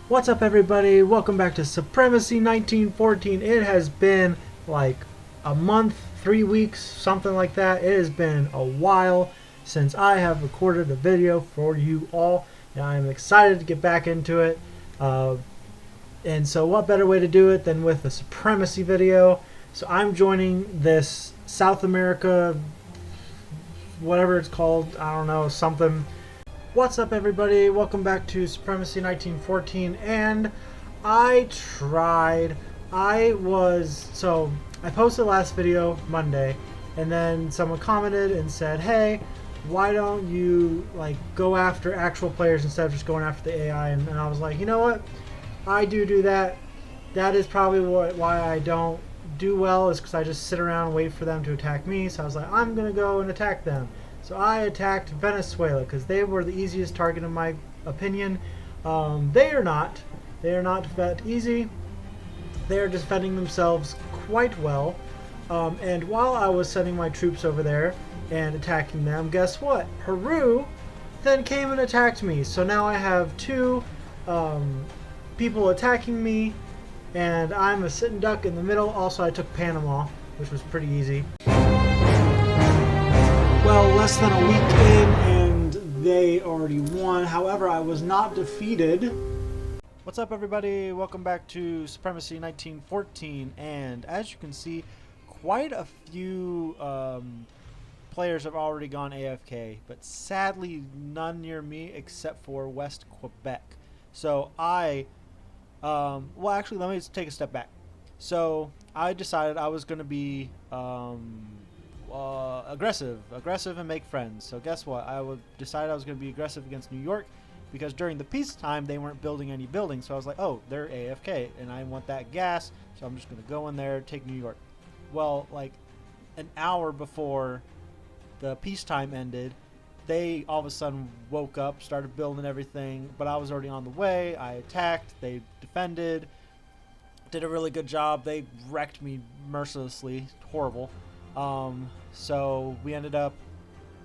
What's up, everybody? Welcome back to Supremacy 1914. It has been like a month, 3 weeks, something like that. It has been a while since I have recorded a video for you all, and I'm excited to get back into it. And so what better way to do it than with a Supremacy video? So I'm joining this South America, whatever it's called, I don't know, something. What's up, everybody? Welcome back to Supremacy 1914. And I posted last video Monday, and then someone commented and said, hey, why don't you go after actual players instead of just going after the AI? And I was like, you know what? I do that. That is probably why I don't do well, is because I just sit around and wait for them to attack me. So I was like, I'm going to go and attack them. So I attacked Venezuela because they were the easiest target in my opinion. They are not. They are not that easy. They are defending themselves quite well. And while I was sending my troops over there and attacking them, guess what? Peru then came and attacked me. So now I have two people attacking me, and I'm a sitting duck in the middle. Also, I took Panama, which was pretty easy. Well, less than a week in, and they already won. However, I was not defeated. What's up, everybody? Welcome back to Supremacy 1914. And as you can see, quite a few players have already gone AFK, but sadly none near me except for West Quebec. So well, actually, let me just take a step back. So I decided I was going to be aggressive and make friends. So guess what? Decided I was going to be aggressive against New York, because during the peacetime they weren't building any buildings. So I was like, oh, they're AFK and I want that gas, so I'm just going to go in there, take New York. Well, like an hour before the peacetime ended, they all of a sudden woke up, started building everything, but I was already on the way. I attacked, they defended, did a really good job. They wrecked me mercilessly, horrible. So we ended up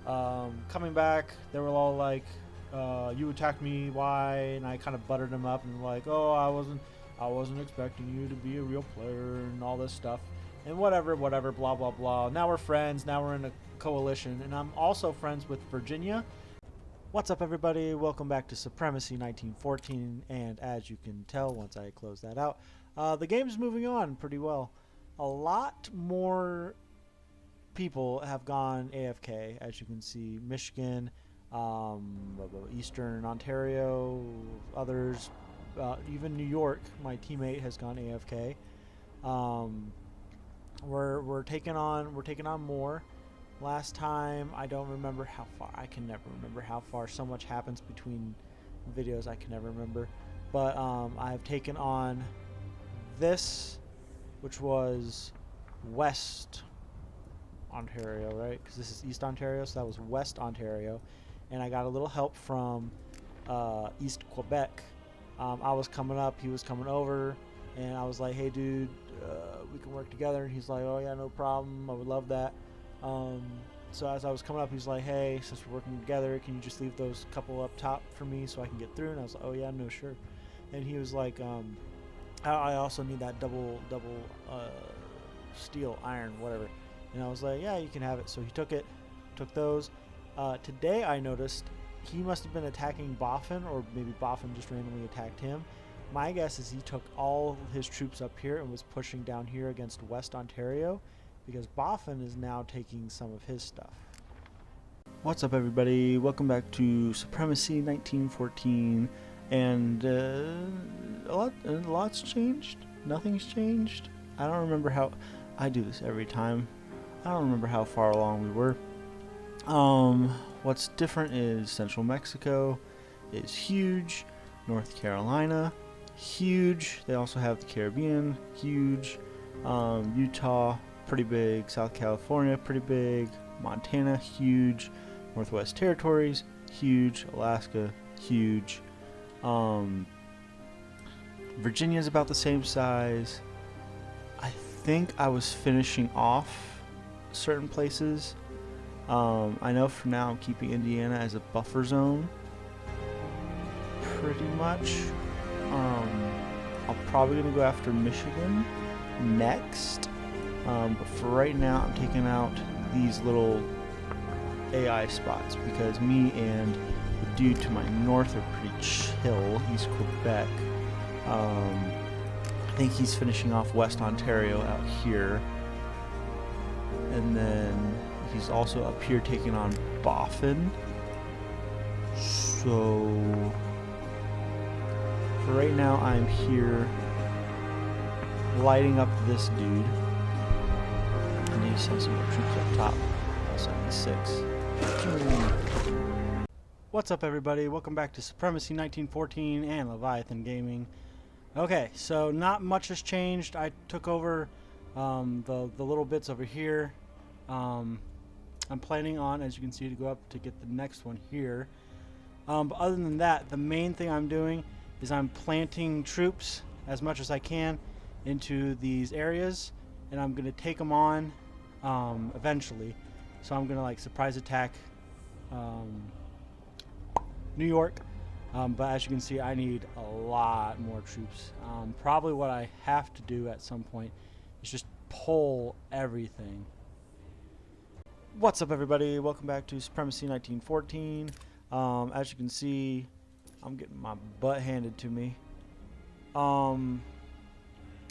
coming back. They were all like, you attacked me, why? And I kind of buttered them up and like, oh, I wasn't expecting you to be a real player and all this stuff. And whatever, blah, blah, blah. Now we're friends. Now we're in a coalition. And I'm also friends with Virginia. What's up, everybody? Welcome back to Supremacy 1914. And as you can tell, once I close that out, the game's moving on pretty well. A lot more people have gone AFK, as you can see. Michigan, Eastern Ontario, others, even New York. My teammate has gone AFK. We're taking on more. Last time, I don't remember how far. I can never remember how far. So much happens between videos, I can never remember. But I've taken on this, which was West Ontario, right? Because this is East Ontario, so that was West Ontario. And I got a little help from East Quebec. I was coming up, he was coming over, and I was like, hey, dude, we can work together. And he's like, oh yeah, no problem, I would love that. So as I was coming up, he's like, hey, since we're working together, can you just leave those couple up top for me so I can get through? And I was like, oh yeah, no, sure. And he was like, I also need that double steel, iron, whatever. And I was like, yeah, you can have it. So he took those. Today I noticed he must have been attacking Boffin, or maybe Boffin just randomly attacked him. My guess is he took all his troops up here and was pushing down here against West Ontario, because Boffin is now taking some of his stuff. What's up, everybody? Welcome back to Supremacy 1914. And a lot's changed. Nothing's changed. I don't remember how. I do this every time. I don't remember how far along we were. What's different is Central Mexico is huge. North Carolina, huge. They also have the Caribbean, huge. Utah, pretty big. South California, pretty big. Montana, huge. Northwest Territories, huge. Alaska, huge. Virginia's about the same size. I think I was finishing off certain places. I know for now I'm keeping Indiana as a buffer zone, pretty much. probably going to go after Michigan next. But for right now, I'm taking out these little AI spots because me and the dude to my north are pretty chill. He's Quebec. I think he's finishing off West Ontario out here. And then he's also up here taking on Boffin. So for right now, I'm here lighting up this dude. I need to send some more troops up top. 76. What's up, everybody? Welcome back to Supremacy 1914 and Leviathan Gaming. Okay, so not much has changed. I took over the little bits over here. I'm planning on, as you can see, to go up to get the next one here. But other than that, the main thing I'm doing is I'm planting troops as much as I can into these areas, and I'm going to take them on eventually. So I'm going to like surprise attack New York. But as you can see, I need a lot more troops. Probably what I have to do at some point is just pull everything. What's up, everybody? Welcome back to Supremacy 1914. As you can see, I'm getting my butt handed to me.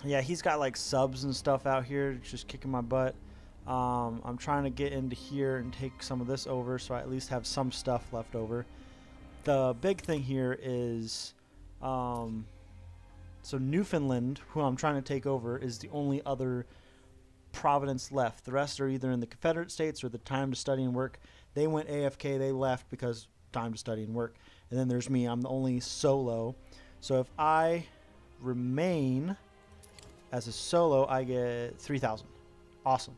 Yeah, he's got like subs and stuff out here just kicking my butt. I'm trying to get into here and take some of this over so I at least have some stuff left over. The big thing here is so Newfoundland, who I'm trying to take over, is the only other province left. The rest are either in the Confederate States or the time to study and work. They went AFK, they left because time to study and work. And then there's me, I'm the only solo. So if I remain as a solo, I get 3,000. Awesome.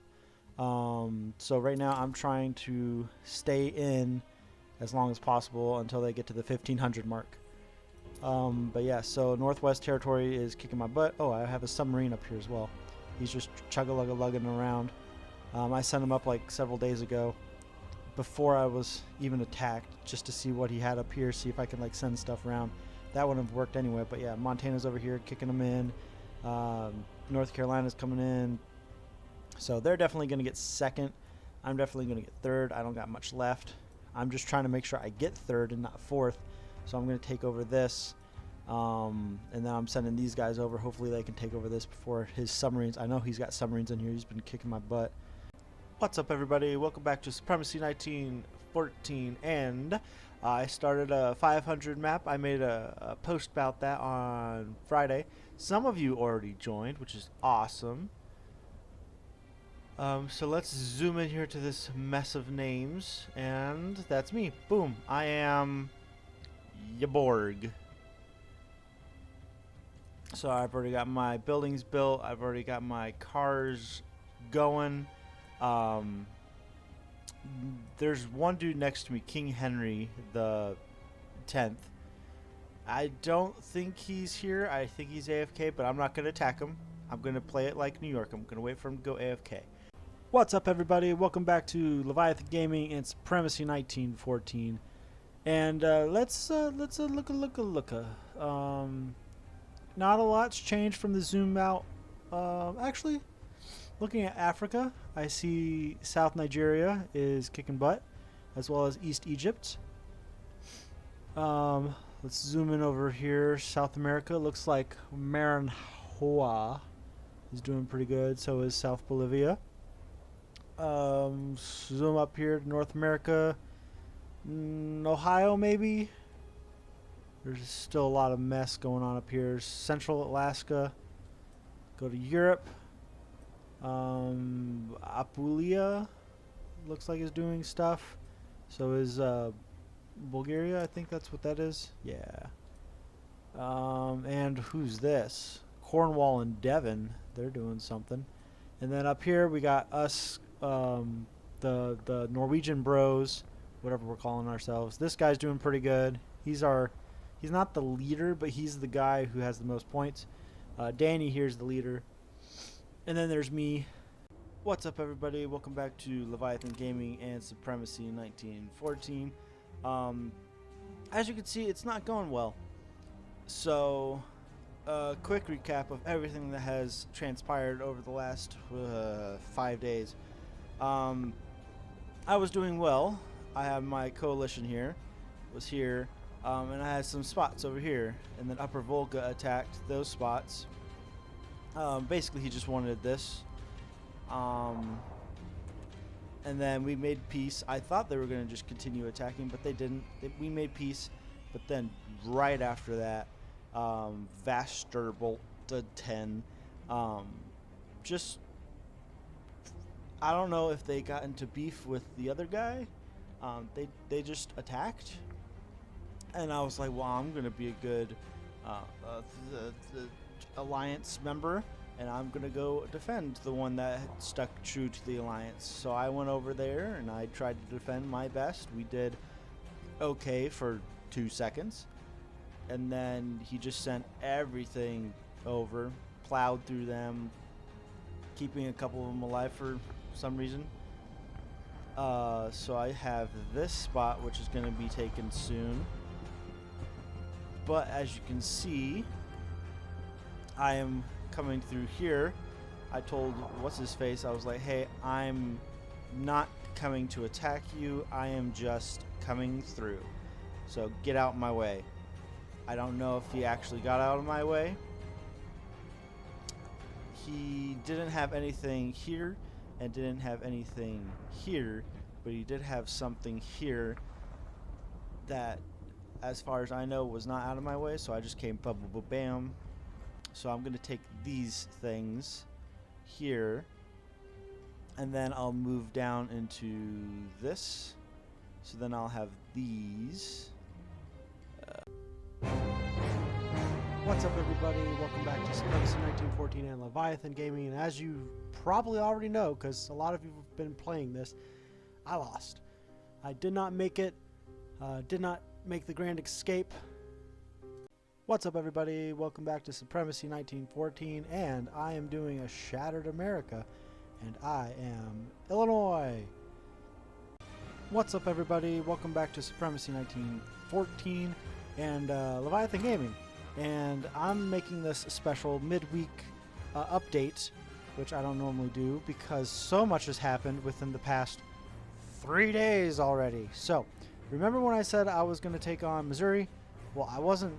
So right now I'm trying to stay in as long as possible until they get to the 1,500 mark. But yeah, so Northwest Territory is kicking my butt. Oh, I have a submarine up here as well. He's just chug-a-lug-a-lugging around. I sent him up like several days ago before I was even attacked, just to see what he had up here, see if I can like send stuff around. That wouldn't have worked anyway, but yeah, Montana's over here kicking them in. North Carolina's coming in. So they're definitely going to get second. I'm definitely going to get third. I don't got much left. I'm just trying to make sure I get third and not fourth. So I'm going to take over this. And then I'm sending these guys over. Hopefully they can take over this before his submarines. I know he's got submarines in here. He's been kicking my butt. What's up, everybody? Welcome back to Supremacy 1914. And I started a 500 map. I made a post about that on Friday. Some of you already joined, which is awesome. So let's zoom in here to this mess of names, and that's me. Boom. I am Yaborg. So I've already got my buildings built. I've already got my cars going. There's one dude next to me, King Henry the 10th. I don't think he's here. I think he's AFK, but I'm not going to attack him. I'm going to play it like New York. I'm going to wait for him to go AFK. What's up, everybody? Welcome back to Leviathan Gaming and Supremacy 1914. And let's look a. Not a lot's changed from the zoom out. Actually, looking at Africa, I see South Nigeria is kicking butt, as well as East Egypt. Let's zoom in over here. South America looks like Maranhua is doing pretty good. So is South Bolivia. Zoom up here to North America. Ohio, maybe. There's still a lot of mess going on up here. Central Alaska. Go to Europe. Apulia looks like is doing stuff. So is Bulgaria. I think that's what that is. Yeah. And who's this? Cornwall and Devon. They're doing something. And then up here we got us, the Norwegian bros, whatever we're calling ourselves. This guy's doing pretty good. He's not the leader, but he's the guy who has the most points. Danny here's the leader. And then there's me. What's up, everybody? Welcome back to Leviathan Gaming and Supremacy 1914. As you can see, it's not going well. So, a quick recap of everything that has transpired over the last 5 days. I was doing well. I have my coalition here, was here, and I had some spots over here, and then Upper Volga attacked those spots. Basically, he just wanted this. And then we made peace. I thought they were going to just continue attacking, but they didn't. We made peace, but then right after that, Vasterbolt 10, just, I don't know if they got into beef with the other guy. They just attacked, and I was like, well, I'm going to be a good the alliance member, and I'm going to go defend the one that stuck true to the alliance. So I went over there and I tried to defend my best. We did okay for 2 seconds, and then he just sent everything over, plowed through them, keeping a couple of them alive for some reason. So I have this spot, which is going to be taken soon. But as you can see, I am coming through here. I told what's his face, I was like, hey, I'm not coming to attack you, I am just coming through, so get out my way. I don't know if he actually got out of my way. He didn't have anything here and didn't have anything here, but he did have something here that, as far as I know, was not out of my way, so I just came bam. So I'm going to take these things here, and then I'll move down into this. So then I'll have these. What's up, everybody? Welcome back to Supremacy 1914 and Leviathan Gaming. And as you probably already know, because a lot of you have been playing this, I lost. I did not make it. Did not make the grand escape. What's up, everybody? Welcome back to Supremacy 1914, and I am doing a Shattered America, and I am Illinois. What's up, everybody? Welcome back to Supremacy 1914 and Leviathan Gaming, and I'm making this special midweek update, which I don't normally do because so much has happened within the past 3 days already. So, remember when I said I was going to take on Missouri? Well, I wasn't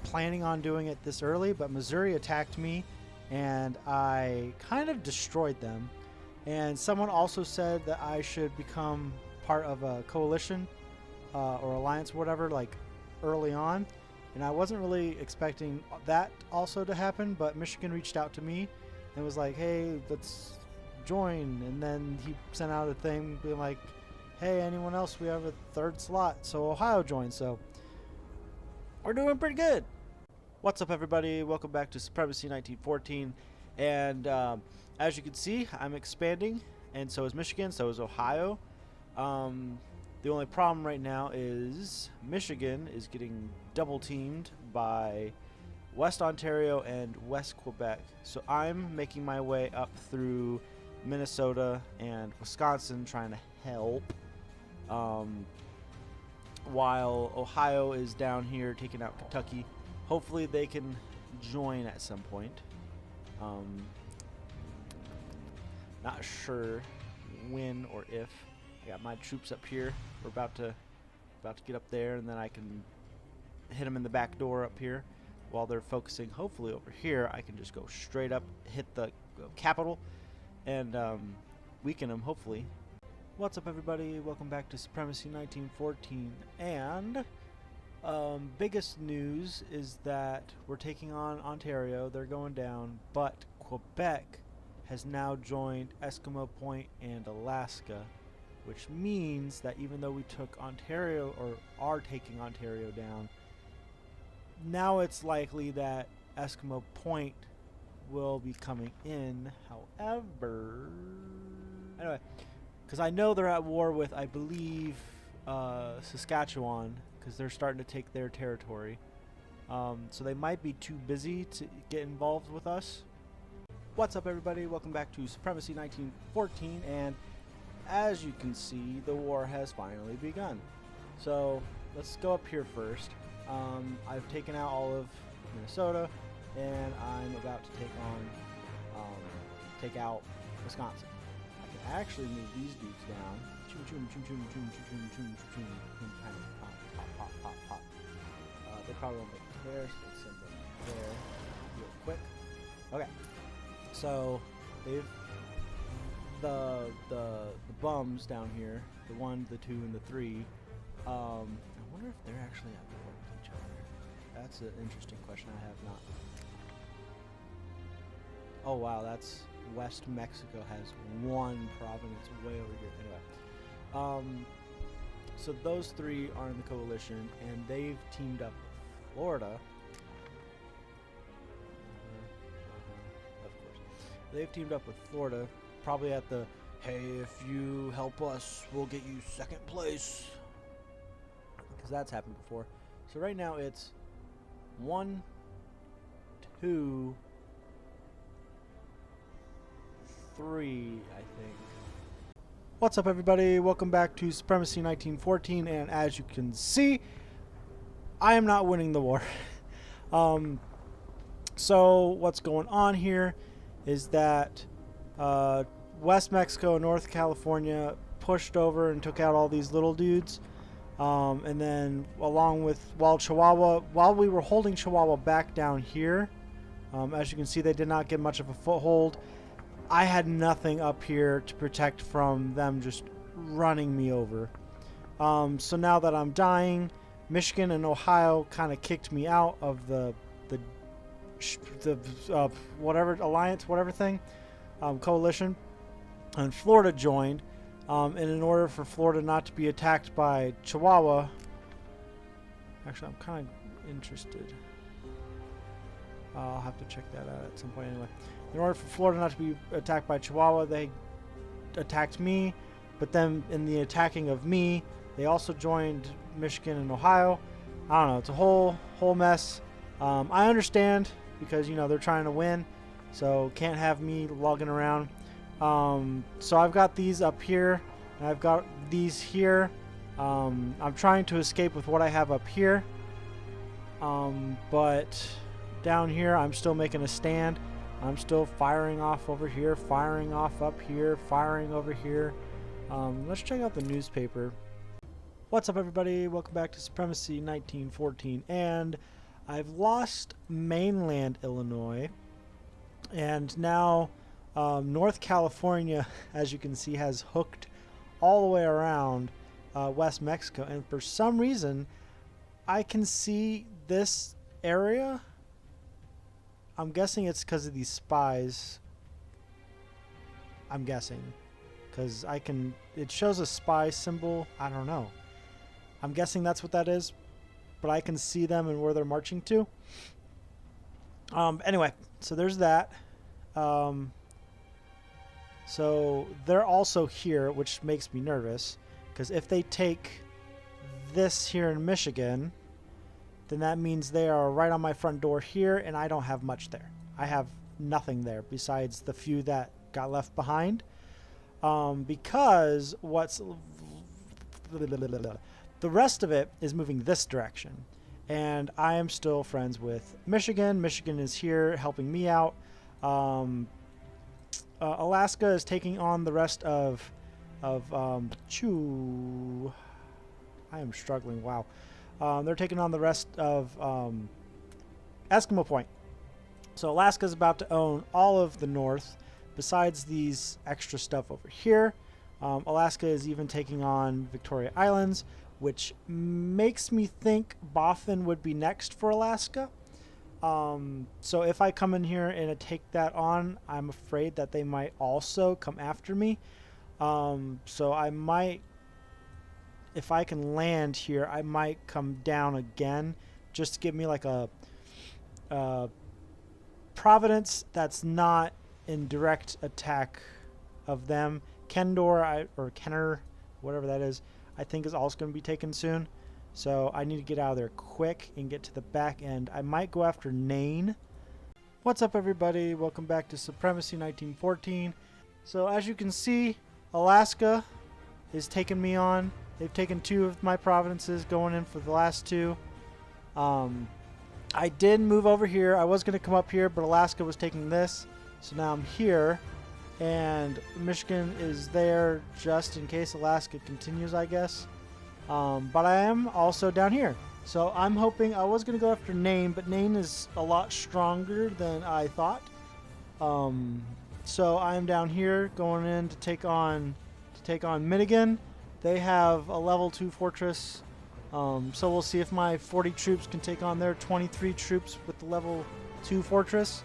planning on doing it this early, but Missouri attacked me and I kind of destroyed them. And someone also said that I should become part of a coalition or alliance or whatever, early on. And I wasn't really expecting that also to happen, but Michigan reached out to me and was like, hey, let's join. And then he sent out a thing being like, hey, anyone else? We have a 3rd slot. So Ohio joined. So we're doing pretty good. What's up, everybody? Welcome back to Supremacy 1914. And as you can see, I'm expanding, and so is Michigan, so is Ohio. The only problem right now is Michigan is getting double teamed by West Ontario and West Quebec. So I'm making my way up through Minnesota and Wisconsin trying to help. While Ohio is down here taking out Kentucky. Hopefully they can join at some point. Not sure when or if. I got my troops up here. We're about to get up there, and then I can hit them in the back door up here. While they're focusing hopefully over here, I can just go straight up, hit the capital, and weaken them hopefully. What's up, everybody? Welcome back to Supremacy 1914, and biggest news is that we're taking on Ontario. They're going down, but Quebec has now joined Eskimo Point and Alaska, which means that even though we took Ontario, or are taking Ontario down, now it's likely that Eskimo Point will be coming in. However, anyway, because I know they're at war with, I believe, Saskatchewan, because they're starting to take their territory. So they might be too busy to get involved with us. What's up, everybody? Welcome back to Supremacy 1914, and as you can see, the war has finally begun. So let's go up here first. I've taken out all of Minnesota. and I'm about to take out Wisconsin. I can actually move these dudes down. Pop, pop, pop, pop, pop. They probably won't make it there, so let's send them there real quick. Okay, so they've the bums down here, the 1, the 2, and the 3. I wonder if they're actually at war with each other. That's an interesting question I have not. Oh wow, that's West Mexico has 1 province way over here. Anyway, so those 3 are in the coalition, and they've teamed up with Florida. Of course, they've teamed up with Florida, probably at the hey, if you help us, we'll get you 2nd place, because that's happened before. So right now it's 1, 2, 3, I think. What's up, everybody? Welcome back to Supremacy 1914, and as you can see, I am not winning the war. So what's going on here is that West Mexico and North California pushed over and took out all these little dudes, and then along with while we were holding Chihuahua back down here, as you can see, they did not get much of a foothold. I had nothing up here to protect from them just running me over. So now that I'm dying, Michigan and Ohio kind of kicked me out of the whatever alliance, whatever thing, coalition, and Florida joined. And in order for Florida not to be attacked by Chihuahua, actually, I'm kind of interested. I'll have to check that out at some point anyway. In order for Florida not to be attacked by Chihuahua, they attacked me, but then in the attacking of me, they also joined Michigan and Ohio. I don't know, it's a whole mess. I understand, because, you know, they're trying to win, so can't have me lugging around. So I've got these up here, and I've got these here. I'm trying to escape with what I have up here, but down here I'm still making a stand. I'm still firing off over here, firing off up here, firing over here. Let's check out the newspaper. What's up, everybody? Welcome back to Supremacy 1914. And I've lost mainland Illinois. And now North California, as you can see, has hooked all the way around West Mexico. And for some reason, I can see this area. I'm guessing it's because of these spies. I'm guessing. Because it shows a spy symbol. I don't know. I'm guessing that's what that is. But I can see them and where they're marching to. Anyway, so there's that. So they're also here, which makes me nervous. Because if they take this here in Michigan, then that means they are right on my front door here, and I don't have much there. I have nothing there besides the few that got left behind. Because the rest of it is moving this direction. And I am still friends with Michigan. Michigan is here helping me out. Alaska is taking on the rest of Chew. I am struggling. Wow. They're taking on the rest of Eskimo Point. So Alaska's about to own all of the north, besides these extra stuff over here. Alaska is even taking on Victoria Islands, which makes me think Boston would be next for Alaska. So if I come in here and take that on, I'm afraid that they might also come after me. So I might, if I can land here, I might come down again just to give me like a Providence that's not in direct attack of them. Kendor, or Kenner, whatever that is, I think is also going to be taken soon. So I need to get out of there quick and get to the back end. I might go after Nain. What's up, everybody? Welcome back to Supremacy 1914. So as you can see, Alaska is taking me on. They've taken 2 of my provinces, going in for the last 2. I did move over here. I was going to come up here, but Alaska was taking this. So now I'm here. And Michigan is there just in case Alaska continues, I guess. But I am also down here. So I'm hoping, I was going to go after Nain, but Nain is a lot stronger than I thought. So I'm down here going in to take on Minigan. They have a level 2 fortress. So we'll see if my 40 troops can take on their 23 troops with the level 2 fortress.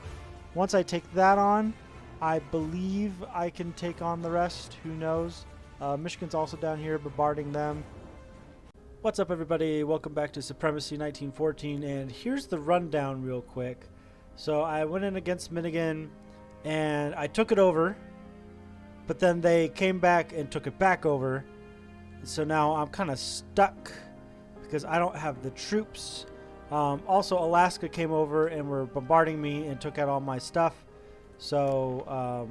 Once I take that on, I believe I can take on the rest. Who knows? Michigan's also down here bombarding them. What's up, everybody? Welcome back to Supremacy 1914, and here's the rundown real quick. So I went in against Minigan, and I took it over, but then they came back and took it back over. So now I'm kind of stuck because I don't have the troops. Also, Alaska came over and were bombarding me and took out all my stuff. So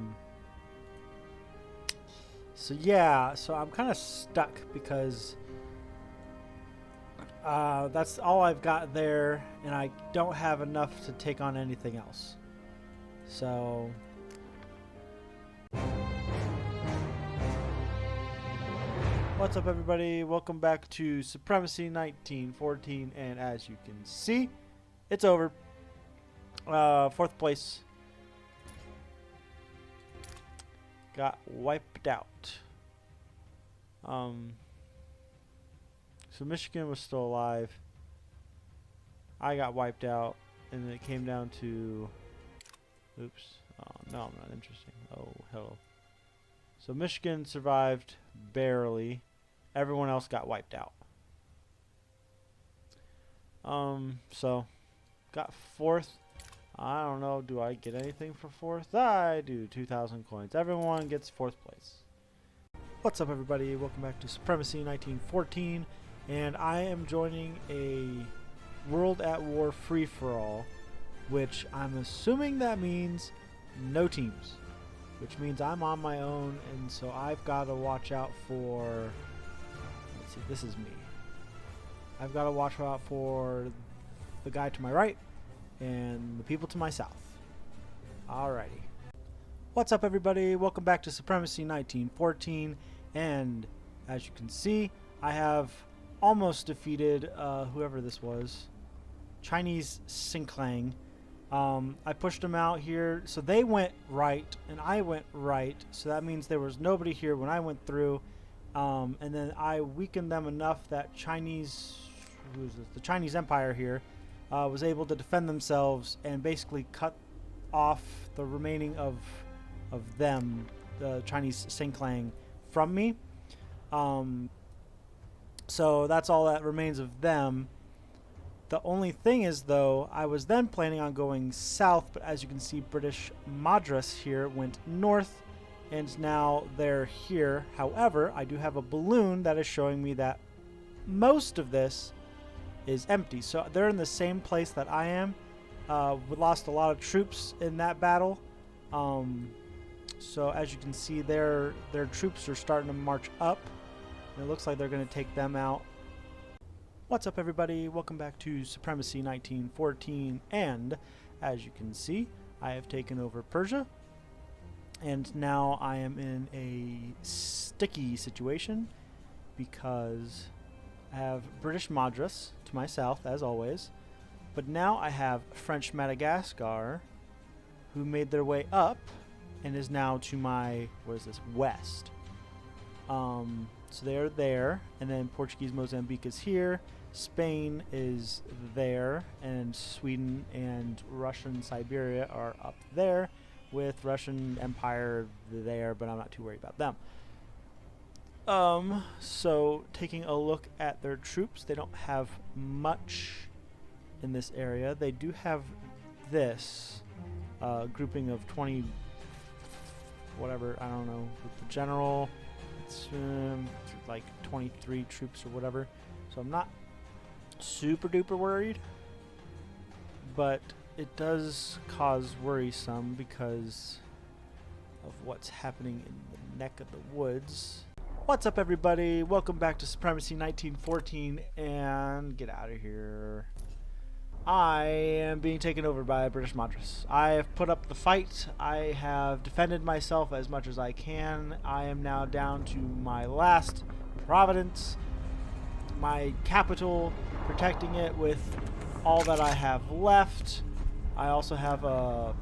yeah, so I'm kind of stuck because that's all I've got there, and I don't have enough to take on anything else. So what's up, everybody? Welcome back to Supremacy 1914, and as you can see, it's over. 4th place. Got wiped out. So Michigan was still alive. I got wiped out, and it came down to... Oops. Oh, no, I'm not interesting. Oh, hello. So Michigan survived barely. Everyone else got wiped out. So got 4th. I don't know. Do I get anything for 4th? I do. 2,000 coins. Everyone gets 4th place. What's up, everybody? Welcome back to Supremacy 1914, and I am joining a World at War free-for-all, which I'm assuming that means no teams, which means I'm on my own, and so I've got to watch out for... Let's see, this is me. I've got to watch out for the guy to my right and the people to my south. Alrighty. What's up, everybody? Welcome back to Supremacy 1914, and as you can see, I have almost defeated whoever this was. Chinese Sinclang. I pushed them out here, so they went right and I went right, so that means there was nobody here when I went through, and then I weakened them enough that the Chinese Empire here was able to defend themselves and basically cut off the remaining of them, the Chinese Sinclang, from me. So that's all that remains of them. The only thing is, though, I was then planning on going south, but as you can see, British Madras here went north, and now they're here. However, I do have a balloon that is showing me that most of this is empty. So they're in the same place that I am. We lost a lot of troops in that battle. So as you can see, their troops are starting to march up. And it looks like they're going to take them out. What's up, everybody? Welcome back to Supremacy 1914, and as you can see, I have taken over Persia, and now I am in a sticky situation because I have British Madras to my south, as always, but now I have French Madagascar, who made their way up and is now to my, what is this, west. So they're there, and then Portuguese Mozambique is here, Spain is there, and Sweden and Russian Siberia are up there, with Russian Empire there, but I'm not too worried about them. So taking a look at their troops, they don't have much in this area. They do have this grouping of 20, whatever, I don't know, with the general. It's like 23 troops or whatever, so I'm not super duper worried, but it does cause worrisome because of what's happening in the neck of the woods. What's up, everybody? Welcome back to Supremacy 1914, and get out of here. I am being taken over by British Madras. I have put up the fight. I have defended myself as much as I can. I am now down to my last province, my capital, protecting it with all that I have left. I also have a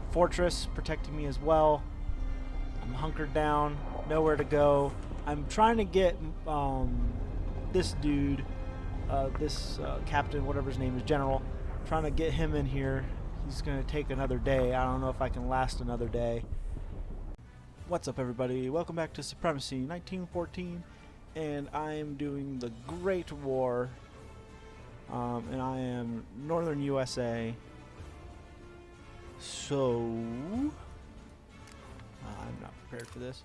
fortress protecting me as well. I'm hunkered down, nowhere to go. I'm trying to get this dude, this captain, whatever his name is, general, trying to get him in here. He's going to take another day. I don't know if I can last another day. What's up, everybody? Welcome back to Supremacy 1914, and I am doing the Great War, and I am Northern USA. So I'm not prepared for this.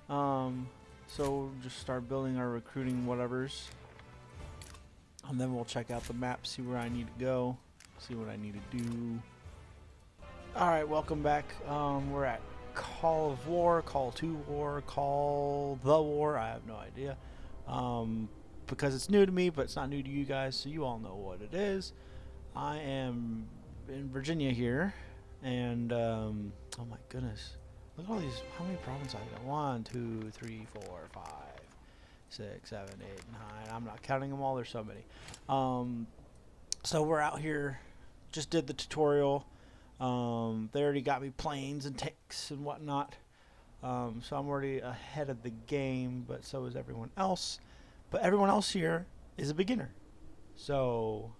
So we'll just start building our recruiting whatevers, and then we'll check out the map, see where I need to go, see what I need to do. Alright, welcome back. We're at Call of War, Call to War, Call the War, I have no idea. Because it's new to me, but it's not new to you guys, so you all know what it is. I am in Virginia here, and oh my goodness. Look at all these, how many provinces I got? 1, 2, 3, 4, 5, 6, 7, 8, 9. I'm not counting them all, there's so many. So we're out here, just did the tutorial. They already got me planes and tanks and whatnot. So I'm already ahead of the game, but so is everyone else. But everyone else here is a beginner. So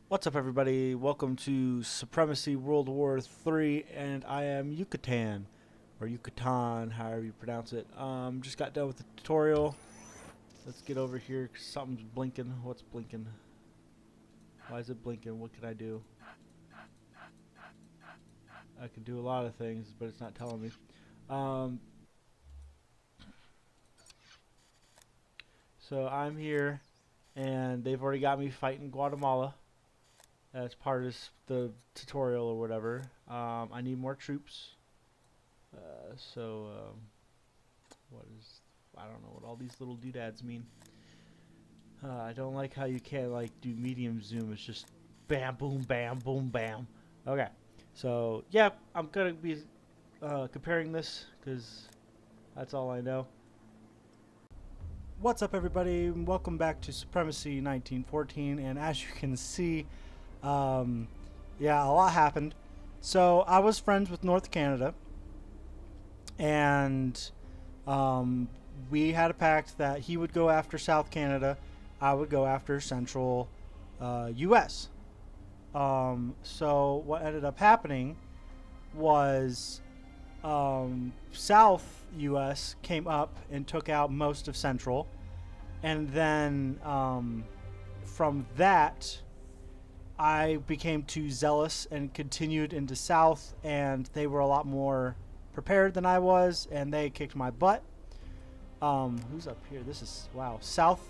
what's up, everybody? Welcome to Supremacy World War III, and I am Yucatan. Or Yucatan, however you pronounce it. Just got done with the tutorial. Let's get over here. Something's blinking. What's blinking? Why is it blinking? What can I do? I can do a lot of things, but it's not telling me. So I'm here, and they've already got me fighting Guatemala as part of the tutorial or whatever. I need more troops. What is, I don't know what all these little doodads mean. I don't like how you can't like do medium zoom. It's just bam, boom, bam, boom, bam. Okay, so yeah, I'm gonna be comparing this because that's all I know. What's up, everybody? Welcome back to Supremacy 1914, and as you can see, yeah, a lot happened. So I was friends with North Canada, and we had a pact that he would go after South Canada, I would go after Central US. So what ended up happening was South US came up and took out most of Central, and then from that I became too zealous and continued into South, and they were a lot more prepared than I was, and they kicked my butt. Who's up here? This is, wow, South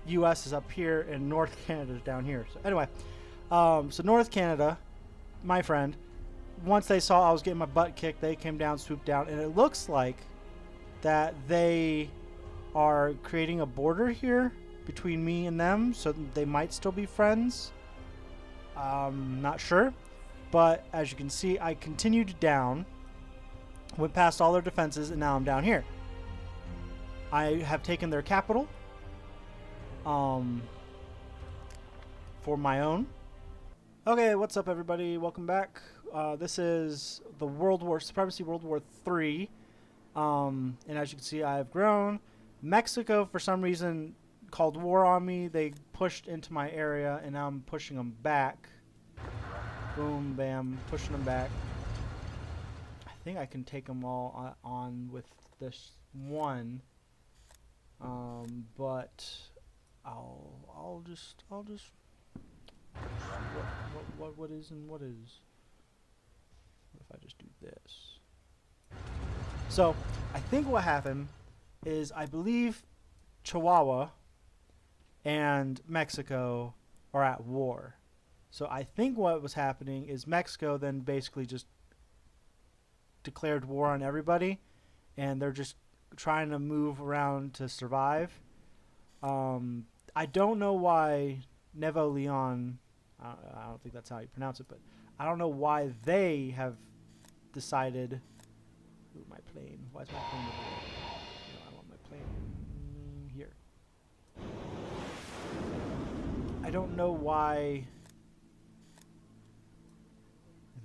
US is up here and North Canada is down here. So anyway, so North Canada, my friend, once they saw I was getting my butt kicked, they came down, swooped down, and it looks like that they are creating a border here between me and them, so they might still be friends. Not sure, but as you can see, I continued down, went past all their defenses, and now I'm down here. I have taken their capital for my own. Okay, what's up, everybody? Welcome back. This is the Supremacy World War III. And as you can see, I have grown. Mexico, for some reason, called war on me. They pushed into my area, and now I'm pushing them back. Boom, bam, pushing them back. I think I can take them all on with this one. But I'll just what is and what is. What if I just do this? So I think what happened is, I believe Chihuahua and Mexico are at war. So I think what was happening is Mexico then basically just declared war on everybody, and they're just trying to move around to survive. I don't know why Nuevo Leon, I don't think that's how you pronounce it, but I don't know why they have decided. Ooh, my plane. Why is my plane over there? No, I want my plane here. I don't know why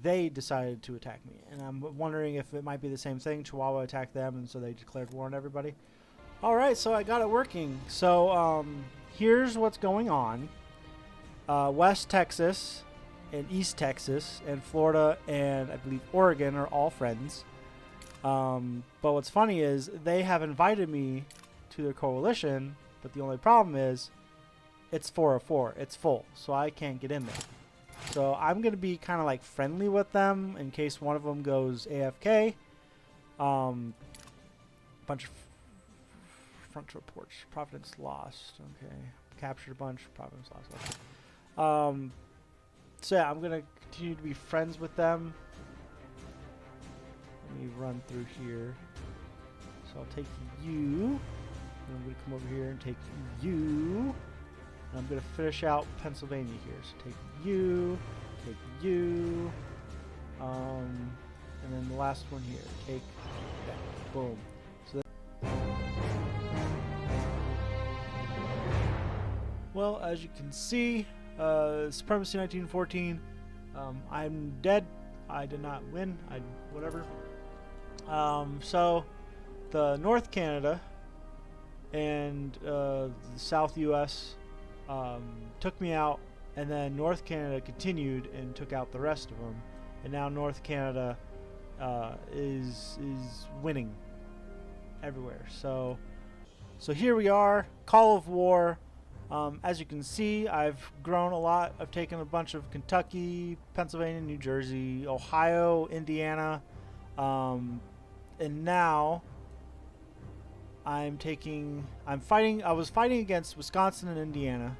they decided to attack me, and I'm wondering if it might be the same thing. Chihuahua attacked them, and so they declared war on everybody. All right, so I got it working. So here's what's going on. West Texas and East Texas and Florida and I believe Oregon are all friends. But what's funny is they have invited me to their coalition, but the only problem is it's 404. It's full, so I can't get in there. So I'm going to be kind of like friendly with them in case one of them goes AFK. Bunch of front reports. Providence lost. Okay. Captured a bunch. Providence lost. Okay. So yeah, I'm going to continue to be friends with them. Let me run through here. So I'll take you. And I'm going to come over here and take you. And I'm going to finish out Pennsylvania here. So take you. Take you. And then the last one here. Take that. Boom. So well, as you can see, Supremacy 1914. I'm dead. I did not win. Whatever. So the North Canada and the South U.S. Took me out, and then North Canada continued and took out the rest of them, and now North Canada is winning everywhere. So here we are, Call of War. As you can see, I've grown a lot. I've taken a bunch of Kentucky, Pennsylvania, New Jersey, Ohio, Indiana, and now I was fighting against Wisconsin and Indiana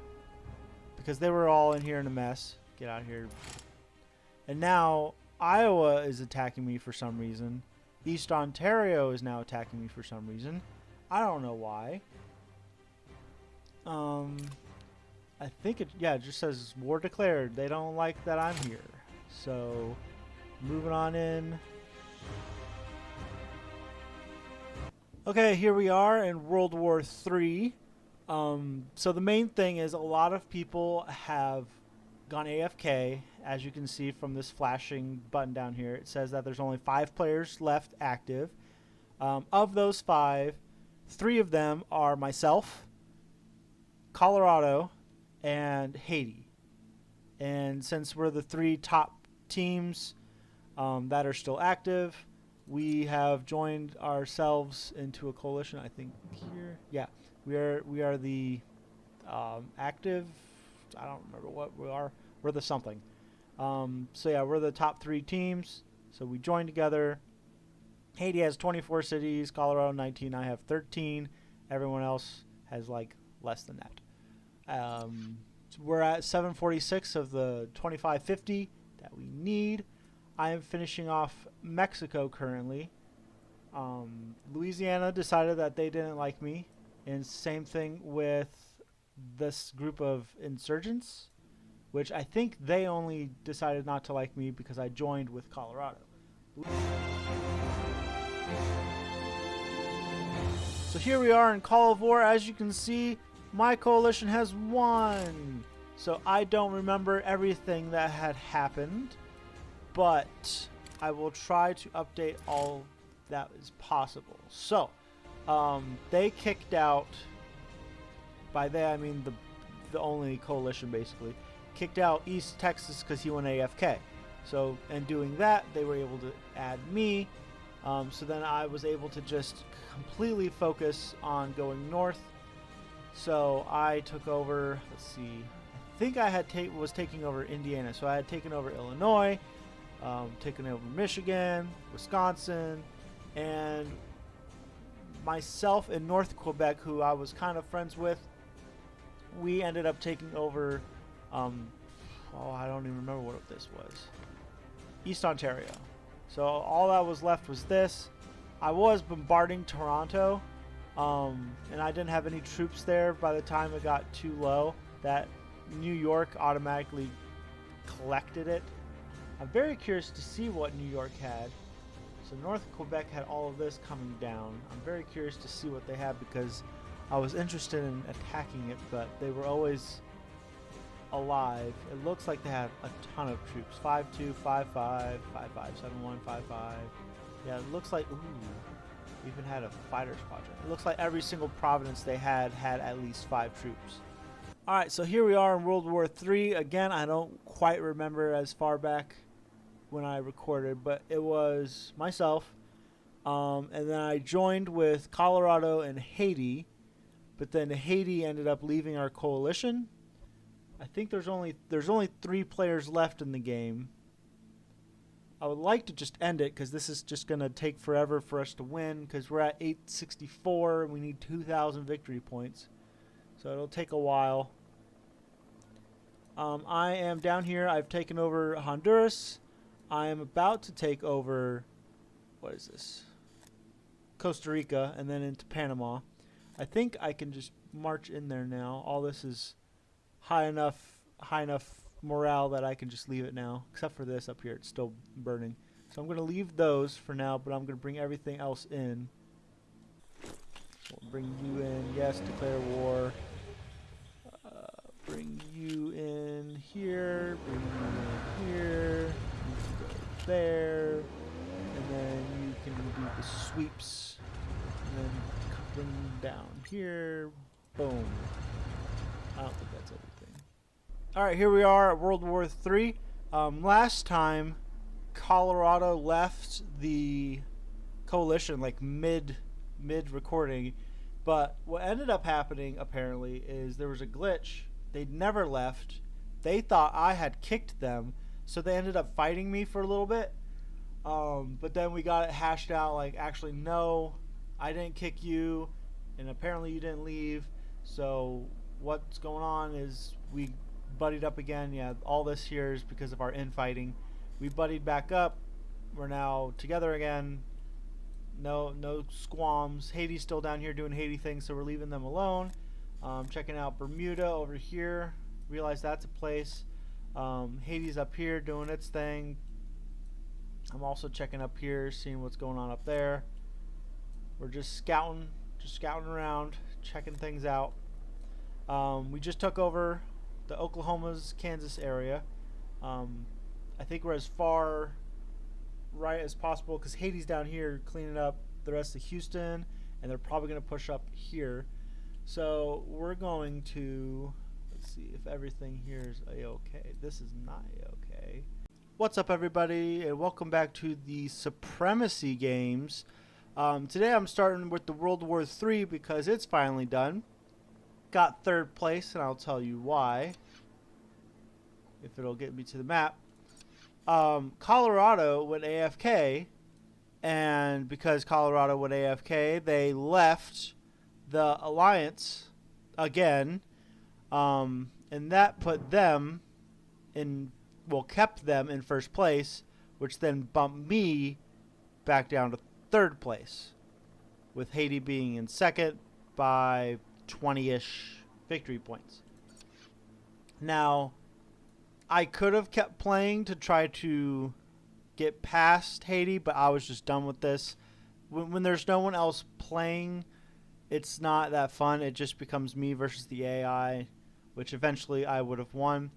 because they were all in here in a mess. Get out of here. And now Iowa is attacking me for some reason. East Ontario is now attacking me for some reason. I don't know why. I think it just says war declared. They don't like that I'm here. So, moving on in. Okay, here we are in World War III. So the main thing is a lot of people have gone AFK. As you can see from this flashing button down here, it says that there's only 5 players left active. Of those 5, 3 of them are myself, Colorado, and Haiti. And since we're the 3 top teams that are still active, we have joined ourselves into a coalition. I think here, yeah, we are the active. I don't remember what we are. We're the something. So yeah, we're the top 3 teams. So we joined together. Haiti has 24 cities. Colorado 19. I have 13. Everyone else has like less than that. So we're at 746 of the 2550 that we need. I am finishing off Mexico currently. Louisiana decided that they didn't like me, and same thing with this group of insurgents, which I think they only decided not to like me because I joined with Colorado. So here we are in Call of War. As you can see, my coalition has won. So I don't remember everything that had happened, but I will try to update all that is possible. So they kicked out, by they I mean the only coalition basically, kicked out East Texas because he went AFK. So in doing that, they were able to add me. So then I was able to just completely focus on going north. So I took over, let's see, I think I had was taking over Indiana. So I had taken over Illinois, taken over Michigan, Wisconsin, and myself in North Quebec, who I was kind of friends with, we ended up taking over, I don't even remember what this was, East Ontario. So all that was left was this. I was bombarding Toronto, and I didn't have any troops there by the time it got too low. That New York automatically collected it. I'm very curious to see what New York had. So North Quebec had all of this coming down. I'm very curious to see what they had because I was interested in attacking it, but they were always alive. It looks like they had a ton of troops. 5-2, 5-5, 5-5, 7-1, 5-5. Yeah, it looks like, ooh, even had a fighter squadron. It looks like every single province they had at least 5 troops. Alright, so here we are in World War III. Again, I don't quite remember as far back when I recorded, but it was myself. And then I joined with Colorado and Haiti, but then Haiti ended up leaving our coalition. I think there's only 3 players left in the game. I would like to just end it because this is just going to take forever for us to win because we're at 864 and we need 2,000 victory points. So it'll take a while. I am down here. I've taken over Honduras. I am about to take over, what is this? Costa Rica and then into Panama. I think I can just march in there now. All this is high enough morale that I can just leave it now. Except for this up here, it's still burning. So I'm going to leave those for now, but I'm going to bring everything else in. We'll bring you in. Yes, declare war. Bring you in here. Bring you in here. You can go there. And then you can do the sweeps. And then bring them down here. Boom. I don't think that's everything. Alright, here we are at World War III. Last time, Colorado left the coalition like mid recording, but what ended up happening apparently is there was a glitch. They'd never left. They thought I had kicked them, so they ended up fighting me for a little bit. But then we got it hashed out like, actually, no, I didn't kick you, and apparently you didn't leave. So what's going on is we buddied up again. Yeah, all this here is because of our infighting. We buddied back up. We're now together again. No squams. Haiti's still down here doing Haiti things, so we're leaving them alone. Checking out Bermuda over here. Realize that's a place. Haiti's up here doing its thing. I'm also checking up here, seeing what's going on up there. We're just scouting around, checking things out. We just took over the Oklahoma's Kansas area. I think we're as far right as possible because Haiti's down here cleaning up the rest of Houston, and they're probably going to push up here. So we're going to, let's see if everything here is a-okay. This is not a-okay. What's up, everybody, and welcome back to the Supremacy games. Today I'm starting with the World War III because it's finally done. Got 3rd place, and I'll tell you why, if it'll get me to the map. Colorado went AFK, and because Colorado went AFK, they left the alliance again, and that put them in, well, kept them in 1st place, which then bumped me back down to 3rd place, with Haiti being in 2nd by 20-ish victory points. Now, I could have kept playing to try to get past Haiti, but I was just done with this. When there's no one else playing, it's not that fun. It just becomes me versus the AI, which eventually I would have won.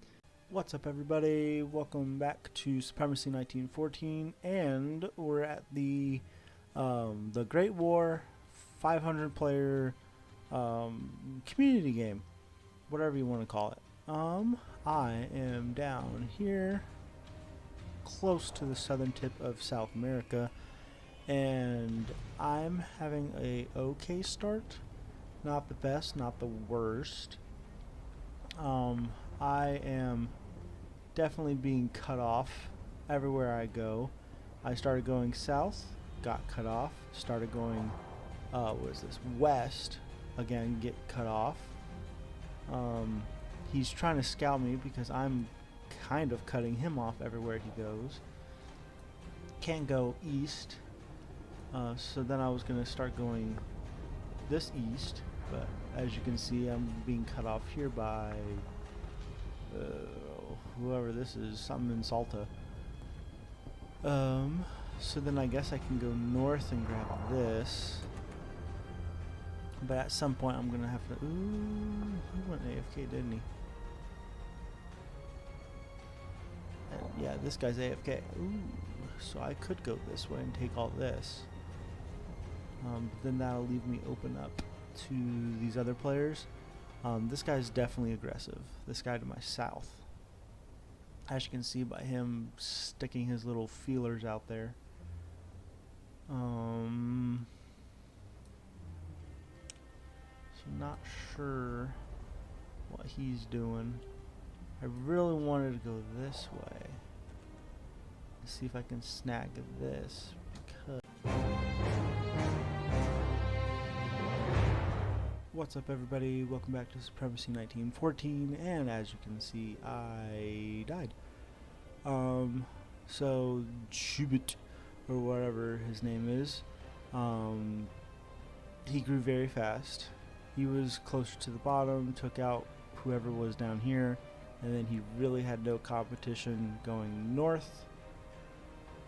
What's up, everybody? Welcome back to Supremacy 1914, and we're at the Great War 500-player community game, whatever you want to call it. I am down here close to the southern tip of South America, and I'm having a okay start. Not the best, not the worst. I am definitely being cut off everywhere I go. I started going south, got cut off. Started going, what is this, west, again, get cut off. He's trying to scout me because I'm kind of cutting him off everywhere he goes. Can't go east. So then I was going to start going this east, but as you can see, I'm being cut off here by whoever this is, something in Salta. So then I guess I can go north and grab this. But at some point I'm gonna have to. Ooh, he went AFK, didn't he? And yeah, this guy's AFK. Ooh, so I could go this way and take all this. But then that'll leave me open up to these other players. This guy's definitely aggressive. This guy to my south. As you can see by him sticking his little feelers out there. So not sure what he's doing. I really wanted to go this way. Let's see if I can snag this. What's up, everybody? Welcome back to Supremacy 1914, and as you can see, I died. So Chubit, or whatever his name is, he grew very fast. He was closer to the bottom, took out whoever was down here, and then he really had no competition going north,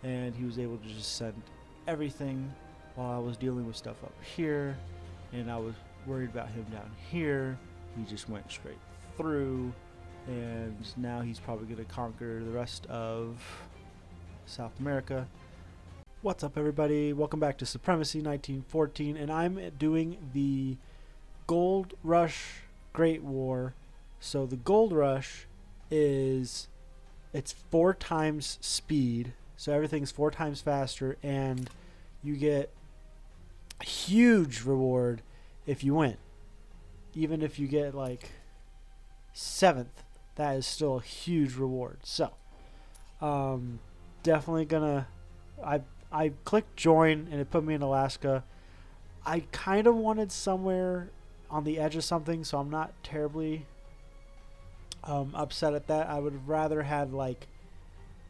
and he was able to just send everything while I was dealing with stuff up here, and I was worried about him down here. He just went straight through, and now he's probably going to conquer the rest of South America. What's up, everybody? Welcome back to Supremacy 1914, and I'm doing the Gold Rush Great War. So the Gold Rush it's 4 times speed, so everything's 4 times faster, and you get a huge reward if you win. Even if you get like 7th, that is still a huge reward. So definitely gonna I clicked join and it put me in Alaska. I kind of wanted somewhere on the edge of something, so I'm not terribly upset at that. I would have rather had like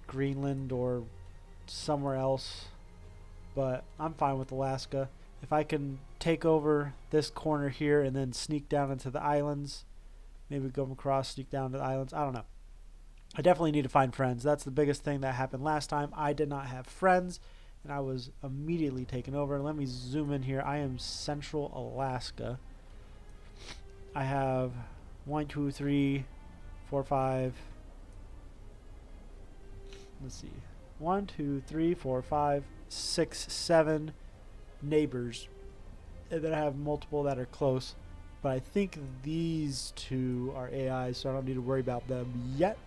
Greenland or somewhere else, but I'm fine with Alaska. If I can take over this corner here and then sneak down into the islands, maybe go across, sneak down to the islands, I don't know. I definitely need to find friends. That's the biggest thing that happened last time. I did not have friends, and I was immediately taken over. Let me zoom in here. I am Central Alaska. I have 1, 2, 3, 4, 5. Let's see. 1, 2, 3, 4, 5, 6, 7 neighbors. And then I have multiple that are close. But I think these 2 are AI, so I don't need to worry about them yet.